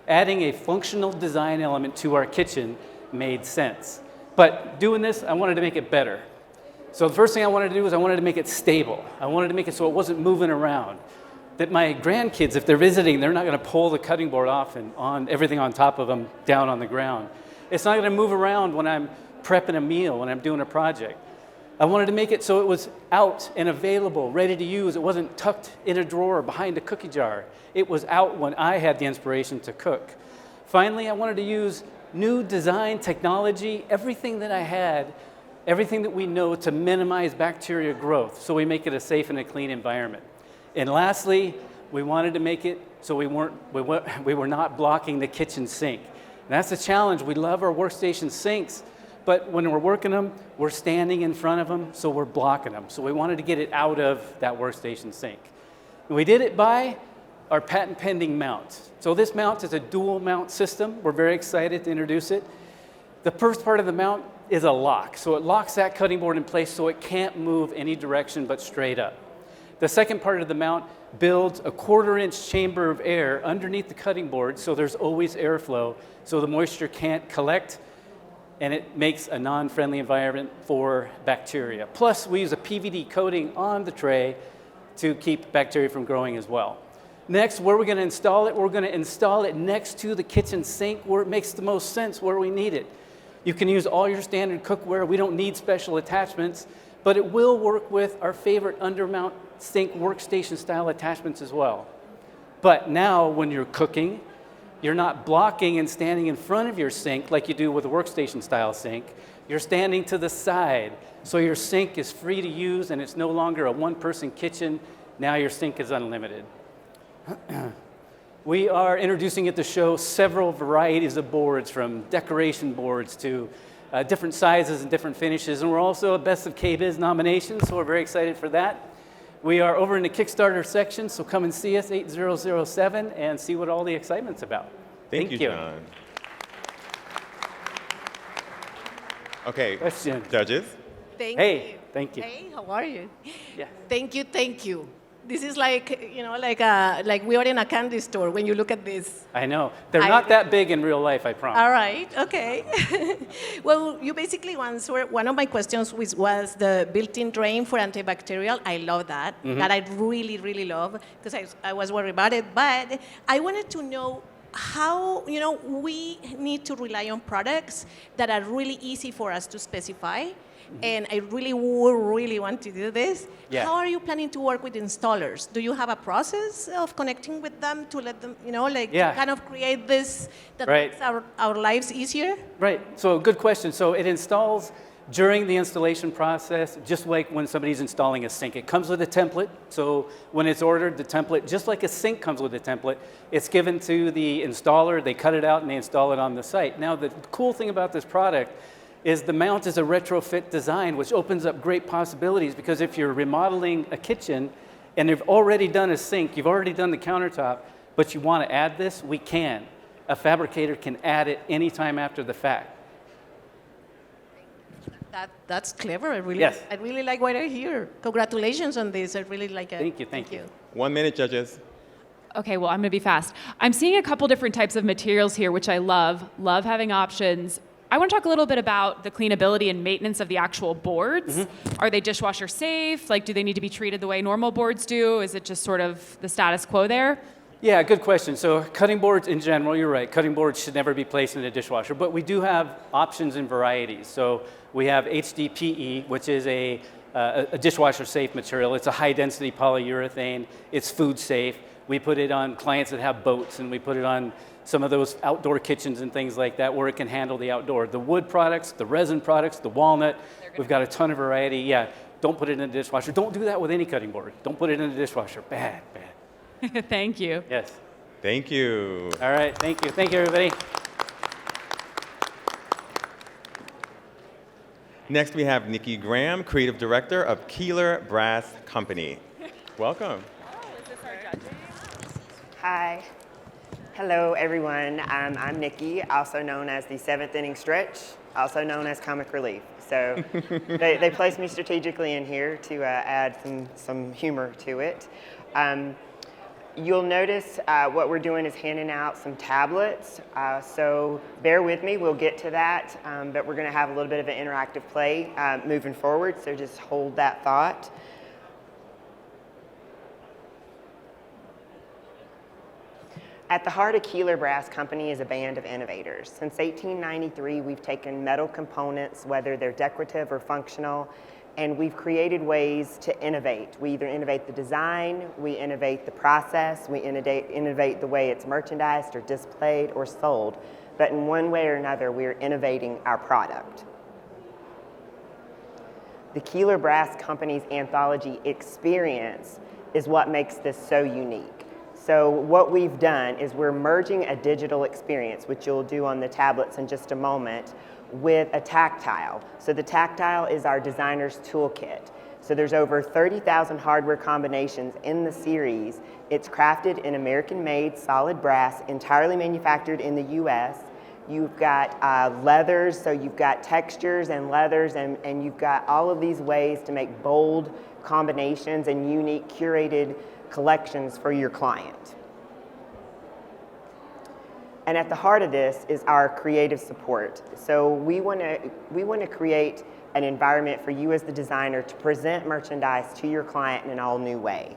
Speaker 11: Adding a functional design element to our kitchen made sense. But doing this, I wanted to make it better. So the first thing I wanted to do was I wanted to make it stable. I wanted to make it so it wasn't moving around. That my grandkids, if they're visiting, they're not going to pull the cutting board off and on everything on top of them down on the ground. It's not going to move around when I'm prepping a meal, when I'm doing a project. I wanted to make it so it was out and available, ready to use. It wasn't tucked in a drawer behind a cookie jar. It was out when I had the inspiration to cook. Finally, I wanted to use new design technology, everything that I had, everything that we know to minimize bacteria growth, so we make it a safe and a clean environment. And lastly, we wanted to make it so we were not blocking the kitchen sink. And that's the challenge. We love our workstation sinks, but when we're working them, we're standing in front of them, so we're blocking them. So we wanted to get it out of that workstation sink. And we did it by our patent pending mount. So this mount is a dual mount system. We're very excited to introduce it. The first part of the mount is a lock. So it locks that cutting board in place so it can't move any direction but straight up. The second part of the mount builds a 1/4-inch chamber of air underneath the cutting board so there's always airflow so the moisture can't collect, and it makes a non-friendly environment for bacteria. Plus, we use a PVD coating on the tray to keep bacteria from growing as well. Next, where we're going to install it, we're going to install it next to the kitchen sink where it makes the most sense, where we need it. You can use all your standard cookware. We don't need special attachments, but it will work with our favorite undermount sink workstation style attachments as well. But now when you're cooking, you're not blocking and standing in front of your sink like you do with a workstation style sink. You're standing to the side. So your sink is free to use and it's no longer a one-person kitchen. Now your sink is unlimited. We are introducing at the show several varieties of boards, from decoration boards to different sizes and different finishes. And we're also a Best of KBIS nomination, so we're very excited for that. We are over in the Kickstarter section, so come and see us, 8007, and see what all the excitement's about.
Speaker 1: Thank you, John. Okay,
Speaker 11: question.
Speaker 1: Judges.
Speaker 6: Thank you.
Speaker 11: Hey, thank you.
Speaker 6: Hey, how are you?
Speaker 11: Yeah.
Speaker 6: Thank you, thank you. This is like, like we are in a candy store when you look at this.
Speaker 11: I know. They're not that big in real life, I promise.
Speaker 6: All right, okay. Well, you basically answered one of my questions, which was the built-in drain for antibacterial. I love that. That I really, really love, because I was worried about it. But I wanted to know how, we need to rely on products that are really easy for us to specify. And I really want to do this.
Speaker 11: Yeah.
Speaker 6: How are you planning to work with installers? Do you have a process of connecting with them to let them, to kind of create this that makes our lives easier?
Speaker 11: Right. So good question. So it installs during the installation process, just like when somebody's installing a sink. It comes with a template. So when it's ordered, the template, just like a sink comes with a template, it's given to the installer. They cut it out and they install it on the site. Now, the cool thing about this product is the mount is a retrofit design, which opens up great possibilities, because if you're remodeling a kitchen and you've already done a sink, you've already done the countertop, but you want to add this, we can. A fabricator can add it anytime after the fact.
Speaker 6: That's clever. I really like what I hear. Congratulations on this. I really like it.
Speaker 11: Thank you.
Speaker 1: 1 minute, judges.
Speaker 4: Okay, well, I'm going to be fast. I'm seeing a couple different types of materials here, which I love having options. I want to talk a little bit about the cleanability and maintenance of the actual boards. Are they dishwasher safe? Like, do they need to be treated the way normal boards do? Is it just sort of the status quo there?
Speaker 11: Yeah, good question. So cutting boards in general, you're right. Cutting boards should never be placed in a dishwasher, but we do have options and varieties. So we have HDPE, which is a dishwasher safe material. It's a high density polyurethane. It's food safe. We put it on clients that have boats, and we put it on some of those outdoor kitchens and things like that where it can handle the outdoor. The wood products, the resin products, the walnut, we've got a ton of variety. Yeah, don't put it in a dishwasher. Don't do that with any cutting board. Don't put it in a dishwasher. Bad.
Speaker 4: Thank you.
Speaker 11: Yes.
Speaker 1: Thank you.
Speaker 11: All right, thank you. Thank you, everybody.
Speaker 1: Next, we have Nikki Graham, Creative Director of Keeler Brass Company. Welcome.
Speaker 4: Is this our judging?
Speaker 12: Hi. Hello, everyone. I'm Nikki, also known as the 7th inning stretch, also known as comic relief. So they placed me strategically in here to add some humor to it. You'll notice what we're doing is handing out some tablets. So bear with me, we'll get to that, but we're going to have a little bit of an interactive play moving forward, so just hold that thought. At the heart of Keeler Brass Company is a band of innovators. Since 1893, we've taken metal components, whether they're decorative or functional, and we've created ways to innovate. We either innovate the design, we innovate the process, we innovate the way it's merchandised or displayed or sold, but in one way or another, we're innovating our product. The Keeler Brass Company's anthology experience is what makes this so unique. So what we've done is we're merging a digital experience, which you'll do on the tablets in just a moment, with a tactile. So the tactile is our designer's toolkit. So there's over 30,000 hardware combinations in the series. It's crafted in American-made solid brass, entirely manufactured in the US. You've got leathers, so you've got textures and leathers, and you've got all of these ways to make bold combinations and unique curated collections for your client. And at the heart of this is our creative support. So we want to create an environment for you as the designer to present merchandise to your client in an all new way.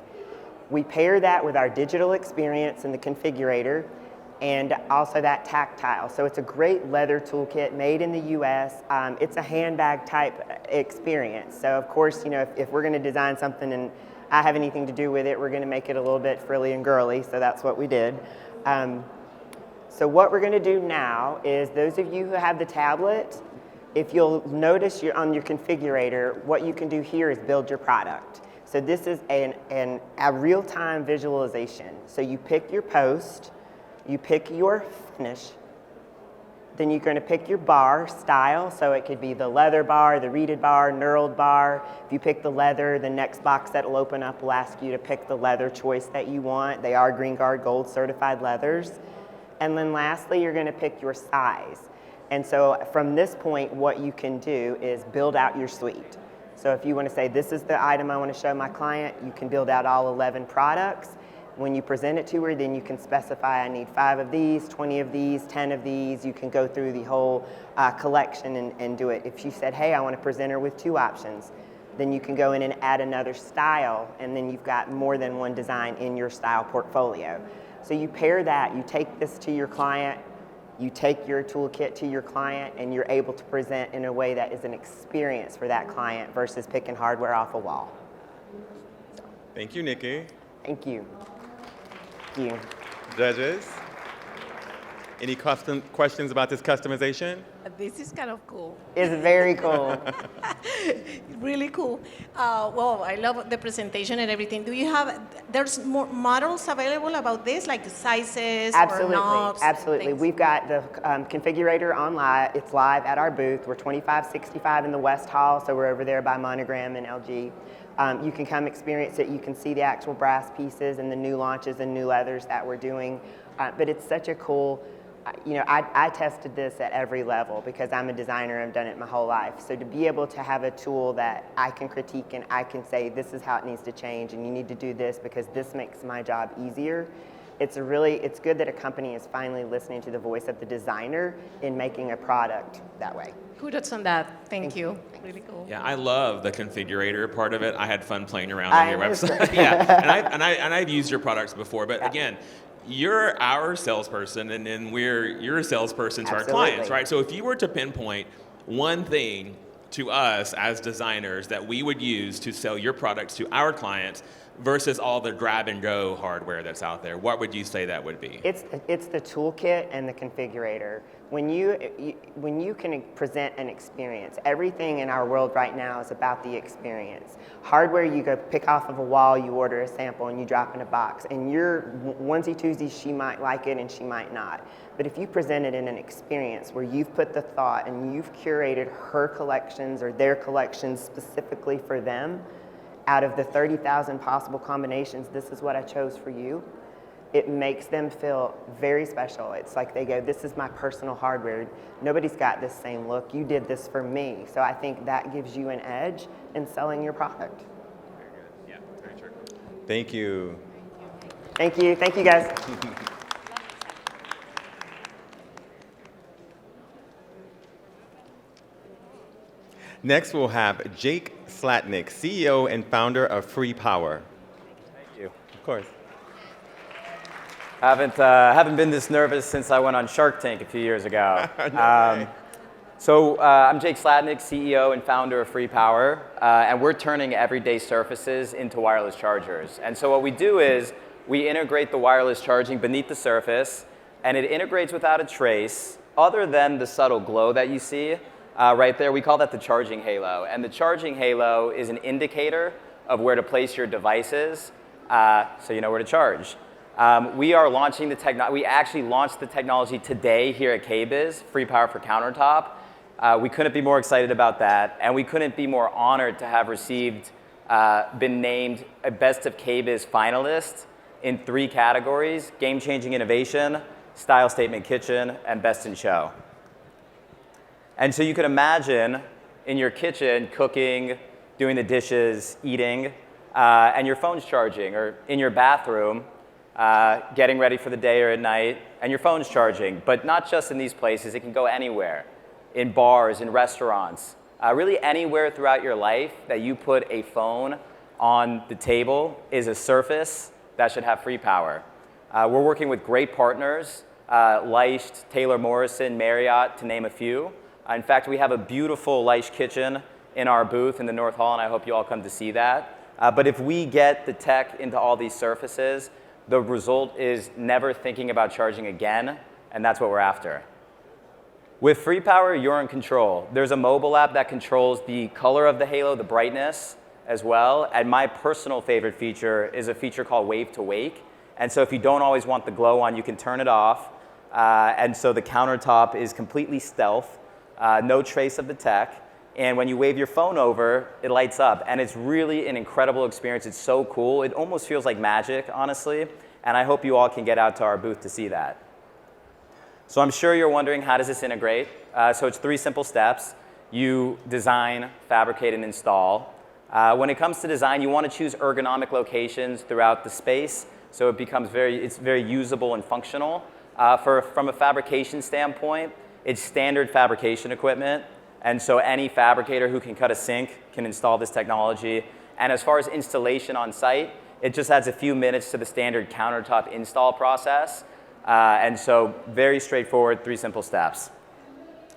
Speaker 12: We pair that with our digital experience in the configurator and also that tactile. So it's a great leather toolkit made in the US. It's a handbag type experience. So of course, if we're going to design something and I have anything to do with it, we're going to make it a little bit frilly and girly, so that's what we did. So what we're going to do now is those of you who have the tablet, if you'll notice on your configurator, what you can do here is build your product. So this is a real-time visualization. So you pick your post, you pick your finish, then you're going to pick your bar style, so it could be the leather bar, the reeded bar, knurled bar. If you pick the leather, the next box that will open up will ask you to pick the leather choice that you want. They are Green Guard Gold certified leathers. And then lastly, you're going to pick your size. And so from this point, what you can do is build out your suite. So if you want to say, this is the item I want to show my client, you can build out all 11 products. When you present it to her, then you can specify, I need 5 of these, 20 of these, 10 of these. You can go through the whole collection and do it. If she said, hey, I want to present her with 2 options, then you can go in and add another style, and then you've got more than one design in your style portfolio. So you pair that, you take this to your client, you take your toolkit to your client, and you're able to present in a way that is an experience for that client versus picking hardware off a wall.
Speaker 1: Thank you, Nikki.
Speaker 12: Thank you. Thank you.
Speaker 1: Judges, any questions about this customization?
Speaker 6: This is kind of cool.
Speaker 12: It's very cool.
Speaker 6: Really cool. Well, I love the presentation and everything. Do you have, there's more models available about this, like the sizes
Speaker 12: Absolutely,
Speaker 6: or knobs?
Speaker 12: absolutely.
Speaker 6: Things?
Speaker 12: We've got the configurator on live. It's live at our booth. We're 2565 in the West Hall, so we're over there by Monogram and LG. You can come experience it. You can see the actual brass pieces and the new launches and new leathers that we're doing. But it's such a cool, you know, I tested this at every level because I'm a designer. I've done it my whole life. So to be able to have a tool that I can critique and I can say, this is how it needs to change and you need to do this because this makes my job easier. It's good that a company is finally listening to the voice of the designer in making a product that way.
Speaker 6: Kudos on that. Thank you. Really cool.
Speaker 3: Yeah, I love the configurator part of it. I had fun playing around on your website. Yeah, and I've used your products before, but again, you're our salesperson, and then you're a salesperson to our clients, right? So if you were to pinpoint one thing to us as designers that we would use to sell your products to our clients versus all the grab and go hardware that's out there, what would you say that would be?
Speaker 12: It's the toolkit and the configurator. When you can present an experience, everything in our world right now is about the experience. Hardware, you go pick off of a wall, you order a sample, and you drop in a box. And your onesie twosies, she might like it and she might not. But if you present it in an experience where you've put the thought and you've curated her collections or their collections specifically for them, out of the 30,000 possible combinations, this is what I chose for you. It makes them feel very special. It's like they go, this is my personal hardware. Nobody's got this same look. You did this for me. So I think that gives you an edge in selling your product.
Speaker 3: Very good. Yeah, very true.
Speaker 1: Thank you.
Speaker 12: Thank you. Thank you, guys.
Speaker 1: Next, we'll have Jake Slatnick, CEO and founder of Free Power.
Speaker 13: Thank you.
Speaker 1: Of course.
Speaker 13: Haven't been this nervous since I went on Shark Tank a few years ago. I'm Jake Slatnick, CEO and founder of Free Power, and we're turning everyday surfaces into wireless chargers. And so what we do is we integrate the wireless charging beneath the surface, and it integrates without a trace, other than the subtle glow that you see right there. We call that the charging halo. And the charging halo is an indicator of where to place your devices so you know where to charge. We are launching the technology. We actually launched the technology today here at KBIS, Free Power for Countertop. We couldn't be more excited about that, and we couldn't be more honored to have been named a Best of KBIS finalist in 3 categories: Game-Changing Innovation, Style Statement Kitchen, and Best in Show. And so you could imagine in your kitchen cooking, doing the dishes, eating, and your phone's charging, or in your bathroom, getting ready for the day or at night, and your phone's charging. But not just in these places, it can go anywhere. In bars, in restaurants, really anywhere throughout your life that you put a phone on the table is a surface that should have Free Power. We're working with great partners, Leicht, Taylor Morrison, Marriott, to name a few. In fact, we have a beautiful Leicht kitchen in our booth in the North Hall, and I hope you all come to see that. But if we get the tech into all these surfaces, the result is never thinking about charging again, and that's what we're after. With Free Power, you're in control. There's a mobile app that controls the color of the halo, the brightness as well, and my personal favorite feature is a feature called Wave to Wake. And so if you don't always want the glow on, you can turn it off. And so the countertop is completely stealth, no trace of the tech. And when you wave your phone over, it lights up. And it's really an incredible experience. It's so cool. It almost feels like magic, honestly. And I hope you all can get out to our booth to see that. So I'm sure you're wondering, how does this integrate? So it's 3 simple steps. you design, fabricate, and install. When it comes to design, you want to choose ergonomic locations throughout the space so it becomes it's very usable and functional. From a fabrication standpoint, it's standard fabrication equipment, and so any fabricator who can cut a sink can install this technology. And as far as installation on site, it just adds a few minutes to the standard countertop install process. And so very straightforward, 3 simple steps.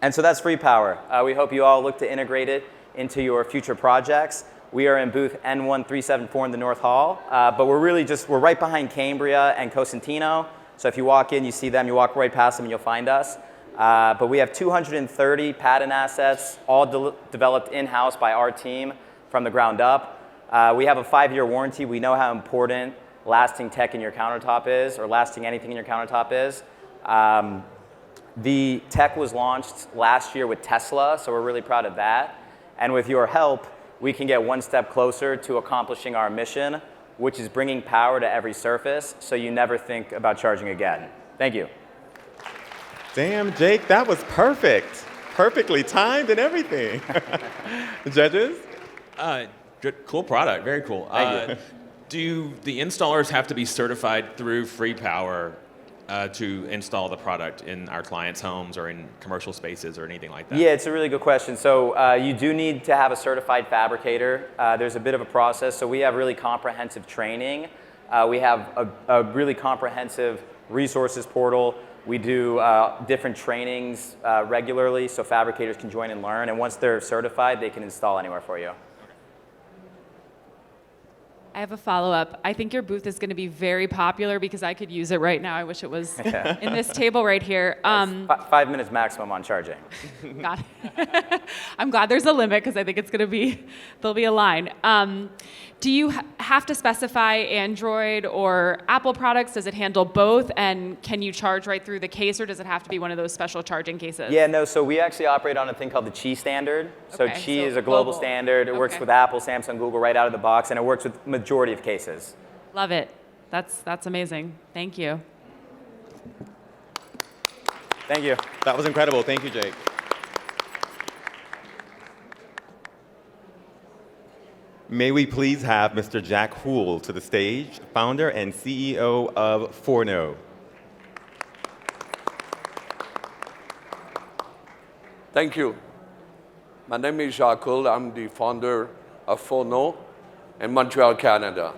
Speaker 13: And so that's Free Power. We hope you all look to integrate it into your future projects. We are in booth N1374 in the North Hall, but we're right behind Cambria and Cosentino. So if you walk in, you see them, you walk right past them and you'll find us. But we have 230 patent assets, all developed in-house by our team from the ground up. We have a 5-year warranty. We know how important lasting tech in your countertop is, or lasting anything in your countertop is. The tech was launched last year with Tesla, so we're really proud of that. And with your help, we can get one step closer to accomplishing our mission, which is bringing power to every surface so you never think about charging again. Thank you.
Speaker 1: Damn, Jake, that was perfect. Perfectly timed and everything. Judges?
Speaker 3: Cool product, very cool.
Speaker 13: Thank you.
Speaker 3: Do the installers have to be certified through Free Power to install the product in our clients' homes or in commercial spaces or anything like that?
Speaker 13: Yeah, it's a really good question. So you do need to have a certified fabricator. There's a bit of a process. So we have really comprehensive training. We have a really comprehensive resources portal. We do different trainings regularly so fabricators can join and learn. And once they're certified, they can install anywhere for you.
Speaker 4: I have a follow-up. I think your booth is going to be very popular because I could use it right now. I wish it was in this table right here.
Speaker 13: 5 minutes maximum on charging.
Speaker 4: Got it. I'm glad there's a limit because I think it's going to there'll be a line. Do you have to specify Android or Apple products? Does it handle both? And can you charge right through the case, or does it have to be one of those special charging cases?
Speaker 13: Yeah, no, so we actually operate on a thing called the Qi standard. So
Speaker 4: Okay,
Speaker 13: Qi
Speaker 4: so
Speaker 13: is a global
Speaker 4: global.
Speaker 13: standard. It works
Speaker 4: Okay.
Speaker 13: with Apple, Samsung, Google right out of the box, and it works with majority of cases.
Speaker 4: Love it. That's amazing. Thank you.
Speaker 13: Thank you.
Speaker 1: That was incredible. Thank you, Jake. May we please have Mr. Jack Houle to the stage, founder and CEO of Forno.
Speaker 14: Thank you. My name is Jacques Houle. I'm the founder of Forno in Montreal, Canada.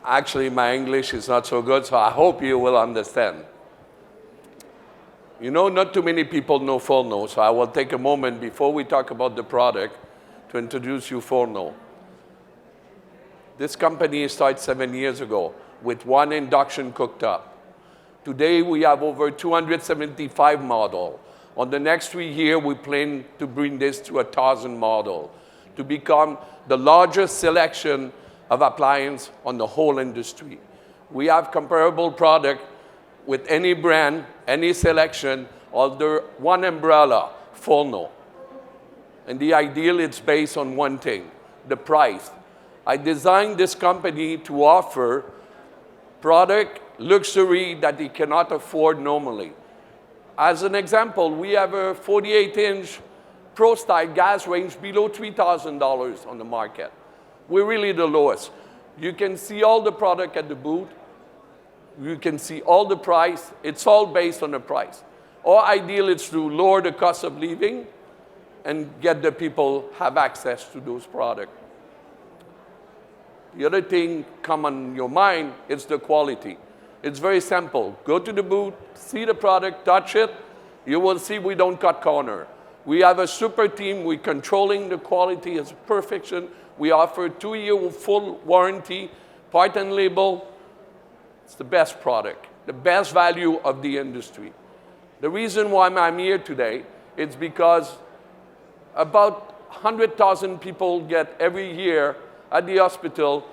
Speaker 14: Actually, my English is not so good, so I hope you will understand. You know, not too many people know Forno, so I will take a moment before we talk about the product to introduce you Forno. This company started 7 years ago with one induction cooktop. Today, we have over 275 models. On the next 3 years, we plan to bring this to 1,000 models to become the largest selection of appliances on the whole industry. We have comparable product with any brand, any selection, under one umbrella, Forno. And the ideal is based on one thing, the price. I designed this company to offer product luxury that they cannot afford normally. As an example, we have a 48-inch Pro-Style gas range below $3,000 on the market. We're really the lowest. You can see all the product at the booth. You can see all the price. It's all based on the price. Our ideal is to lower the cost of living and get the people have access to those products. The other thing come on your mind is the quality. It's very simple. Go to the booth, see the product, touch it. You will see we don't cut corner. We have a super team. We're controlling the quality as perfection. We offer 2-year full warranty, part and label. It's the best product, the best value of the industry. The reason why I'm here today is because about 100,000 people get every year at the hospital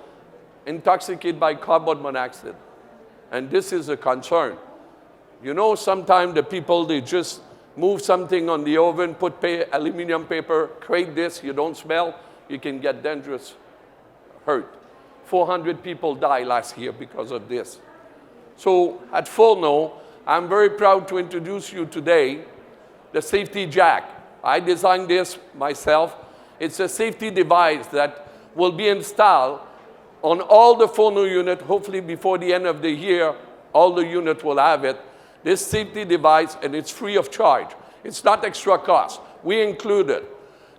Speaker 14: intoxicated by carbon monoxide. And this is a concern. You know, sometimes the people, they just move something on the oven, put aluminum paper, create this, you don't smell, you can get dangerous hurt. 400 people died last year because of this. So at Forno, I'm very proud to introduce you today the safety jack. I designed this myself. It's a safety device that will be installed on all the Forno unit. Hopefully before the end of the year, all the units will have it. This safety device, and it's free of charge. It's not extra cost. We include it.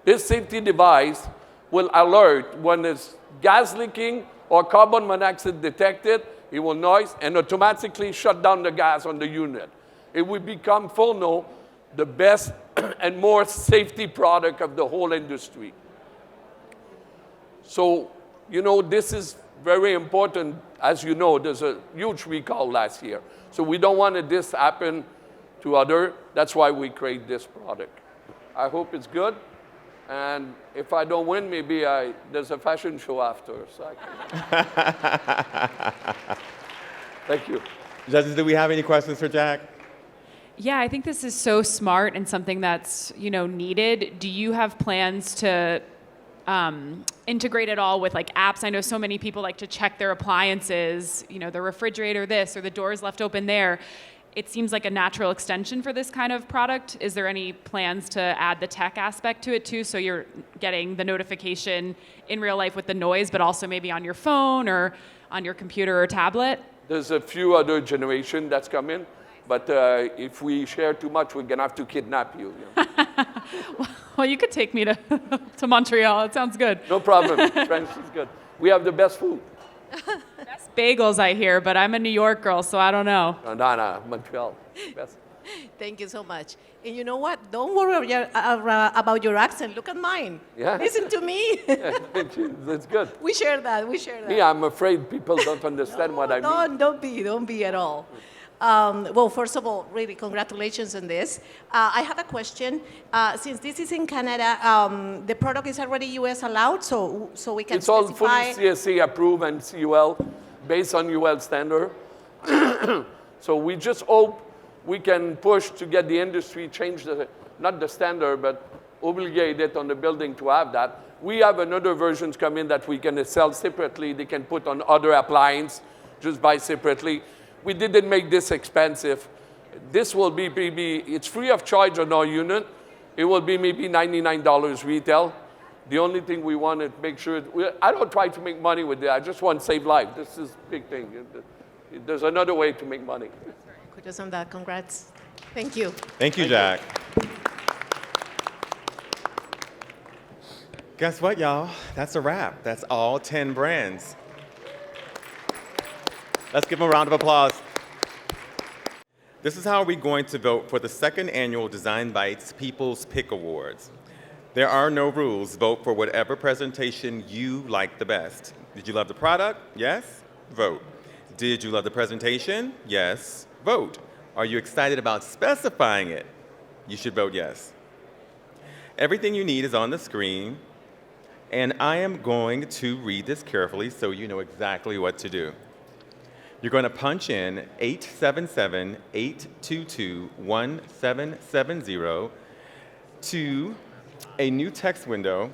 Speaker 14: This safety device will alert when there's gas leaking or carbon monoxide detected. It will noise and automatically shut down the gas on the unit. It will become Forno the best and more safety product of the whole industry. So, you know, this is very important. As you know, there's a huge recall last year. So we don't want this happen to other. That's why we create this product. I hope it's good. And if I don't win, maybe there's a fashion show after. So thank you.
Speaker 1: Judges, do we have any questions for Jack?
Speaker 4: Yeah, I think this is so smart and something that's, you know, needed. Do you have plans to integrate it all with like apps? I know so many people like to check their appliances, you know, the refrigerator this or the doors left open there. It seems like a natural extension for this kind of product. Is there any plans to add the tech aspect to it too, so you're getting the notification in real life with the noise, but also maybe on your phone or on your computer or tablet?
Speaker 14: There's a few other generation that's coming, but if we share too much, we're gonna have to kidnap you.
Speaker 4: Well, you could take me to Montreal. It sounds good.
Speaker 14: No problem. French is good. We have the best food.
Speaker 4: Best bagels, I hear, but I'm a New York girl, so I don't know.
Speaker 14: No, Montreal. Best.
Speaker 6: Thank you so much. And you know what? Don't worry about your accent. Look at mine.
Speaker 14: Yeah.
Speaker 6: Listen to me.
Speaker 14: That's good.
Speaker 6: We share that. We share that.
Speaker 14: Me, I'm afraid people don't understand what I mean.
Speaker 6: Don't be at all. Well, first of all, really, congratulations on this. I have a question. Since this is in Canada, the product is already US allowed, so we can
Speaker 14: It's all
Speaker 6: specify.
Speaker 14: fully CSA approved and CUL, based on UL standard. So we just hope we can push to get the industry change not the standard, but obligate it on the building to have that. We have another versions come in that we can sell separately. They can put on other appliances, just buy separately. We didn't make this expensive. This will be maybe, it's free of charge on our unit. It will be maybe $99 retail. The only thing we want to make sure, I don't try to make money with it. I just want to save life. This is a big thing. There's another way to make money.
Speaker 6: Kudos on that. Congrats. Thank you.
Speaker 1: Thank you, Jack. Guess what, y'all? That's a wrap. That's all 10 brands. Let's give them a round of applause. This is how we're going to vote for the second annual DesignBites People's Pick Awards. There are no rules. Vote for whatever presentation you like the best. Did you love the product? Yes? Vote. Did you love the presentation? Yes. Vote. Are you excited about specifying it? You should vote yes. Everything you need is on the screen, and I am going to read this carefully so you know exactly what to do. You're going to punch in 877-822-1770 to a new text window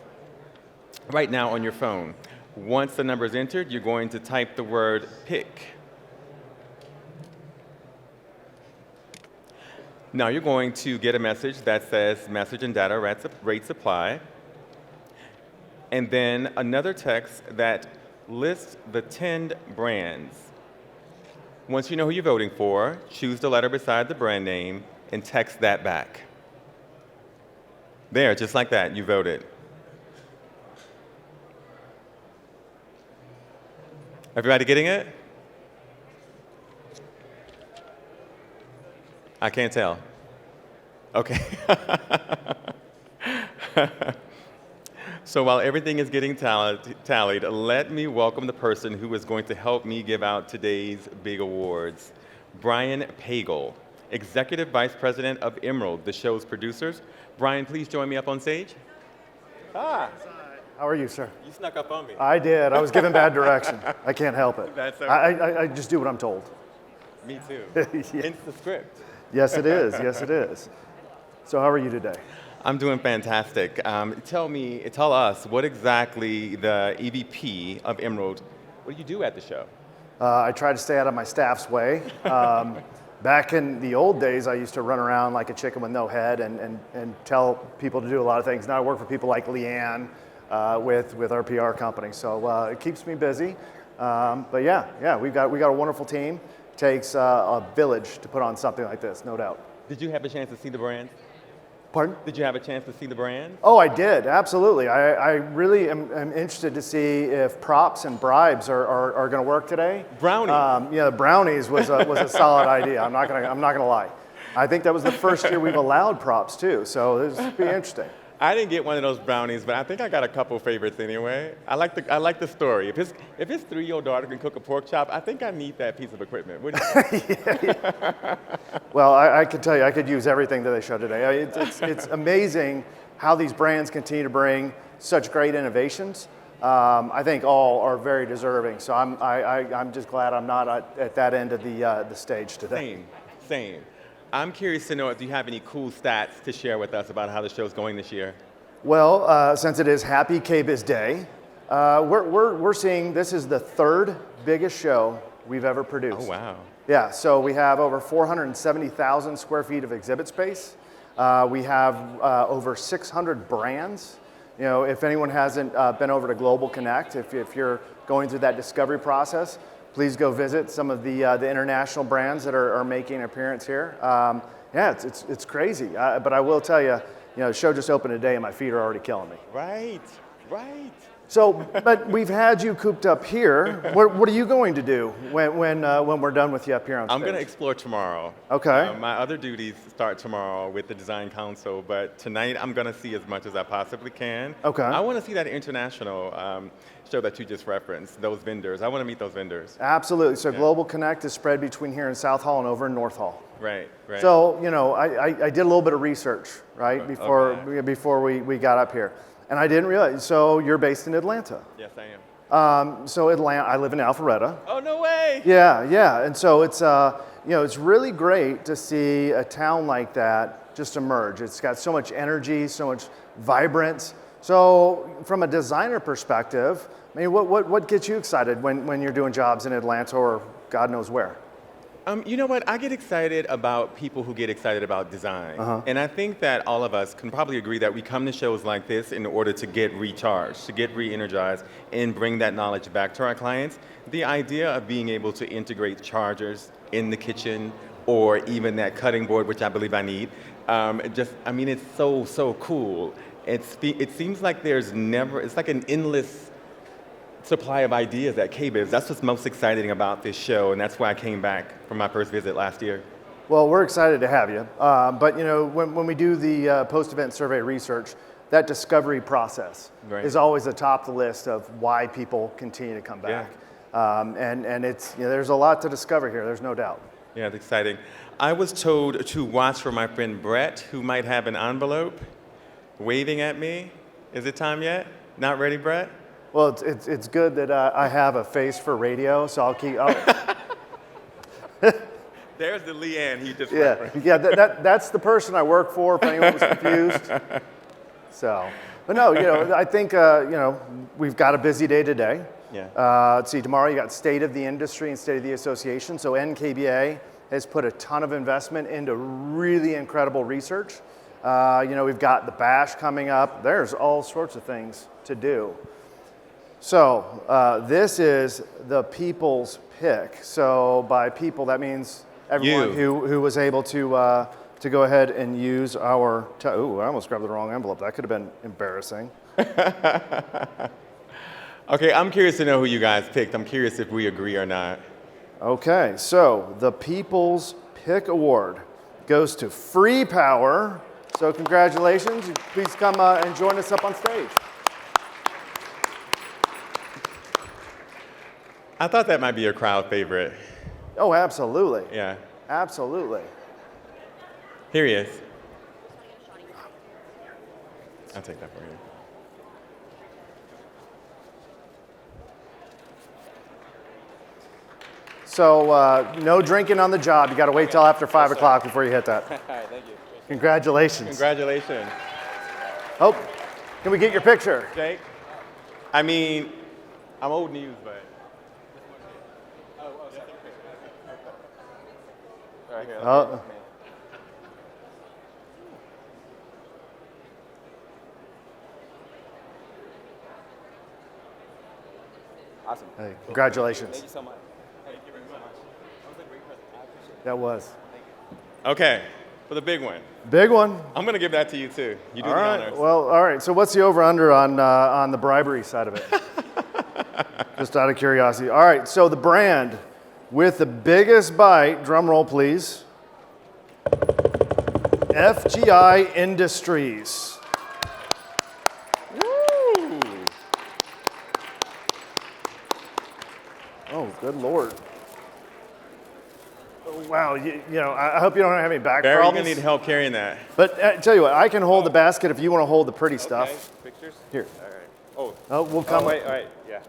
Speaker 1: right now on your phone. Once the number is entered, you're going to type the word pick. Now you're going to get a message that says message and data rates apply, and then another text that lists the 10 brands. Once you know who you're voting for, choose the letter beside the brand name and text that back. There, just like that, you voted. Everybody getting it? I can't tell. Okay. So while everything is getting tallied, let me welcome the person who is going to help me give out today's big awards. Brian Pagel, Executive Vice President of Emerald, the show's producers. Brian, please join me up on stage.
Speaker 15: Hi. How are you, sir?
Speaker 1: You snuck up on me.
Speaker 15: I did. I was given bad direction. I can't help it.
Speaker 1: That's all right.
Speaker 15: I just do what I'm told.
Speaker 1: Me too.
Speaker 15: Yeah.
Speaker 1: Hence the script.
Speaker 15: Yes, it is. Yes, it is. So how are you today?
Speaker 1: I'm doing fantastic. Tell us, what exactly the EVP of Emerald, what do you do at the show?
Speaker 15: I try to stay out of my staff's way. Back in the old days, I used to run around like a chicken with no head and tell people to do a lot of things. Now I work for people like Leanne with our PR company. So it keeps me busy. But yeah, we got a wonderful team. It takes a village to put on something like this, no doubt.
Speaker 1: Did you have a chance to see the brand?
Speaker 15: Pardon?
Speaker 1: Did you have a chance to see the brand?
Speaker 15: Oh, I did, absolutely. I really am interested to see if props and bribes are going to work today.
Speaker 1: Brownies.
Speaker 15: Yeah, brownies was a solid idea. I'm not gonna lie. I think that was the first year we've allowed props too, so this will be interesting.
Speaker 1: I didn't get one of those brownies, but I think I got a couple favorites anyway. I like the story. If his 3-year-old daughter can cook a pork chop, I think I need that piece of equipment. Wouldn't you?
Speaker 15: Yeah. Well, I can tell you, I could use everything that they showed today. It's amazing how these brands continue to bring such great innovations. I think all are very deserving. So I'm just glad I'm not at that end of the stage today.
Speaker 1: Same. I'm curious to know if you have any cool stats to share with us about how the show's going this year.
Speaker 15: Well, since it is Happy KBIS Day, we're seeing this is the 3rd biggest show we've ever produced.
Speaker 1: Oh, wow.
Speaker 15: Yeah, so we have over 470,000 square feet of exhibit space. We have over 600 brands. You know, if anyone hasn't been over to Global Connect, if you're going through that discovery process, please go visit some of the international brands that are making an appearance here. Yeah, it's crazy. But I will tell you, the show just opened today and my feet are already killing me.
Speaker 1: Right.
Speaker 15: So, but we've had you cooped up here. What are you going to do when we're done with you up here on stage?
Speaker 1: I'm going to explore tomorrow.
Speaker 15: Okay.
Speaker 1: My other duties start tomorrow with the Design Council, but tonight I'm going to see as much as I possibly can.
Speaker 15: Okay.
Speaker 1: I want to see that international show that you just referenced, those vendors. I want to meet those vendors.
Speaker 15: Absolutely. So Global Connect is spread between here in South Hall and over in North Hall.
Speaker 1: Right.
Speaker 15: So, I did a little bit of research, right, before we got up here. And I didn't realize, so you're based in Atlanta.
Speaker 1: Yes, I am.
Speaker 15: So Atlanta, I live in Alpharetta.
Speaker 1: Oh, no way.
Speaker 15: Yeah. And so it's, it's really great to see a town like that just emerge. It's got so much energy, so much vibrance. So from a designer perspective, I mean, what gets you excited when you're doing jobs in Atlanta or God knows where?
Speaker 1: You know what? I get excited about people who get excited about design. And I think that all of us can probably agree that we come to shows like this in order to get recharged, to get re-energized, and bring that knowledge back to our clients. The idea of being able to integrate chargers in the kitchen or even that cutting board, which I believe I need, it's so cool. It seems like it's like an endless supply of ideas at KBIS. That's what's most exciting about this show, and that's why I came back from my first visit last year.
Speaker 15: Well, we're excited to have you. But when we do the post-event survey research, that discovery process is always atop the list of why people continue to come back. And it's there's a lot to discover here. There's no doubt.
Speaker 1: Yeah, it's exciting. I was told to watch for my friend Brett, who might have an envelope waving at me. Is it time yet? Not ready, Brett?
Speaker 15: Well, it's good that I have a face for radio, so I'll keep.
Speaker 1: There's the Leanne he just
Speaker 15: referenced. Yeah, that's the person I work for. If anyone was confused. So, but no, I think we've got a busy day today.
Speaker 1: Yeah.
Speaker 15: Let's see, tomorrow you got State of the Industry and State of the Association. So NKBA has put a ton of investment into really incredible research. We've got the Bash coming up. There's all sorts of things to do. So this is the people's pick. So by people, that means everyone who was able to go ahead and use our. Ooh, I almost grabbed the wrong envelope. That could have been embarrassing.
Speaker 1: Okay, I'm curious to know who you guys picked. I'm curious if we agree or not.
Speaker 15: Okay, so the People's Pick Award goes to Free Power. So congratulations. Please come and join us up on stage.
Speaker 1: I thought that might be a crowd favorite.
Speaker 15: Oh, absolutely.
Speaker 1: Yeah.
Speaker 15: Absolutely.
Speaker 1: Here he is. I'll take that for you.
Speaker 15: So no drinking on the job. You got to wait till after 5 o'clock before you hit that.
Speaker 1: All right, thank you.
Speaker 15: Congratulations.
Speaker 1: Congratulations.
Speaker 15: Oh, can we get your picture?
Speaker 1: Jake? I mean, I'm old news, but.
Speaker 13: Right here.
Speaker 15: Oh.
Speaker 13: Awesome.
Speaker 15: Hey, congratulations.
Speaker 13: Thank you so much. Thank you very much. That was a great presentation. I appreciate it.
Speaker 15: That was.
Speaker 1: Okay, for the big one.
Speaker 15: Big one.
Speaker 1: I'm going to give that to you too. You do
Speaker 15: All
Speaker 1: the
Speaker 15: right.
Speaker 1: honors.
Speaker 15: Well, all right. So what's the over/under on the bribery side of it? Just out of curiosity. All right. So the brand with the biggest bite, drum roll please. FGI Industries.
Speaker 1: Woo!
Speaker 15: Oh, good Lord. Oh, wow, you know, I hope you don't have any back
Speaker 1: Barry, you're
Speaker 15: problems.
Speaker 1: going to need help carrying that.
Speaker 15: But tell you what, I can hold the basket if you want to hold the pretty stuff.
Speaker 5: Pictures?
Speaker 15: Here.
Speaker 5: All right.
Speaker 15: Oh, we'll come.
Speaker 5: Wait, all right, yeah.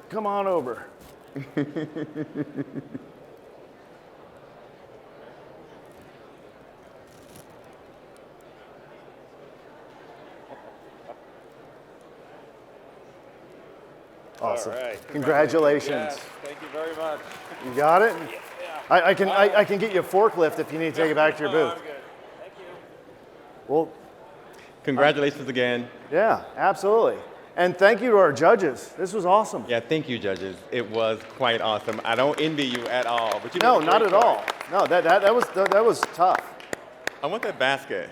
Speaker 15: Come on over. Awesome.
Speaker 5: All right.
Speaker 15: Congratulations.
Speaker 5: Yes, thank you very much.
Speaker 15: You got it?
Speaker 5: Yeah.
Speaker 15: I can get you a forklift if you need to take it back to your booth.
Speaker 5: I'm good. Thank you.
Speaker 15: Well,
Speaker 1: Congratulations again.
Speaker 15: yeah, absolutely. And thank you to our judges. This was awesome.
Speaker 1: Yeah, thank you, judges. It was quite awesome. I don't envy you at all. But you
Speaker 15: No,
Speaker 1: did a
Speaker 15: not
Speaker 1: great
Speaker 15: at
Speaker 1: job.
Speaker 15: all. No, that was tough.
Speaker 1: I want that basket.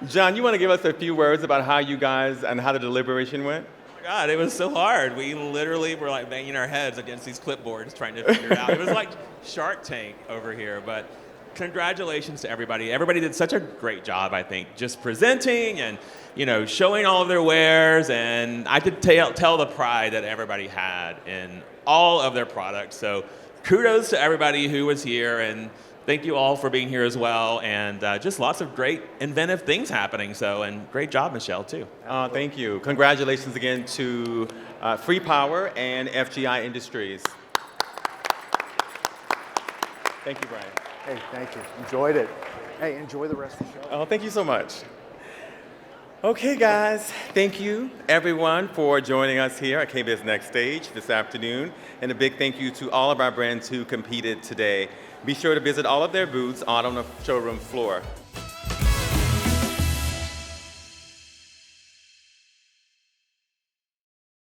Speaker 1: John, you want to give us a few words about how you guys and how the deliberation went?
Speaker 3: God, it was so hard. We literally were like banging our heads against these clipboards trying to figure it out. It was like Shark Tank over here, but congratulations to everybody. Everybody did such a great job, I think, just presenting and, you know, showing all of their wares, and I could tell the pride that everybody had in all of their products. So kudos to everybody who was here, and thank you all for being here as well, and just lots of great inventive things happening. So, and great job, Michel, too.
Speaker 1: Thank you. Congratulations again to Free Power and FGI Industries. Thank you, Brian.
Speaker 15: Hey, thank you. Enjoyed it. Hey, enjoy the rest of the show.
Speaker 1: Oh, thank you so much. Okay, guys. Thank you, everyone, for joining us here at KBIS Next Stage this afternoon. And a big thank you to all of our brands who competed today. Be sure to visit all of their booths out on the showroom floor.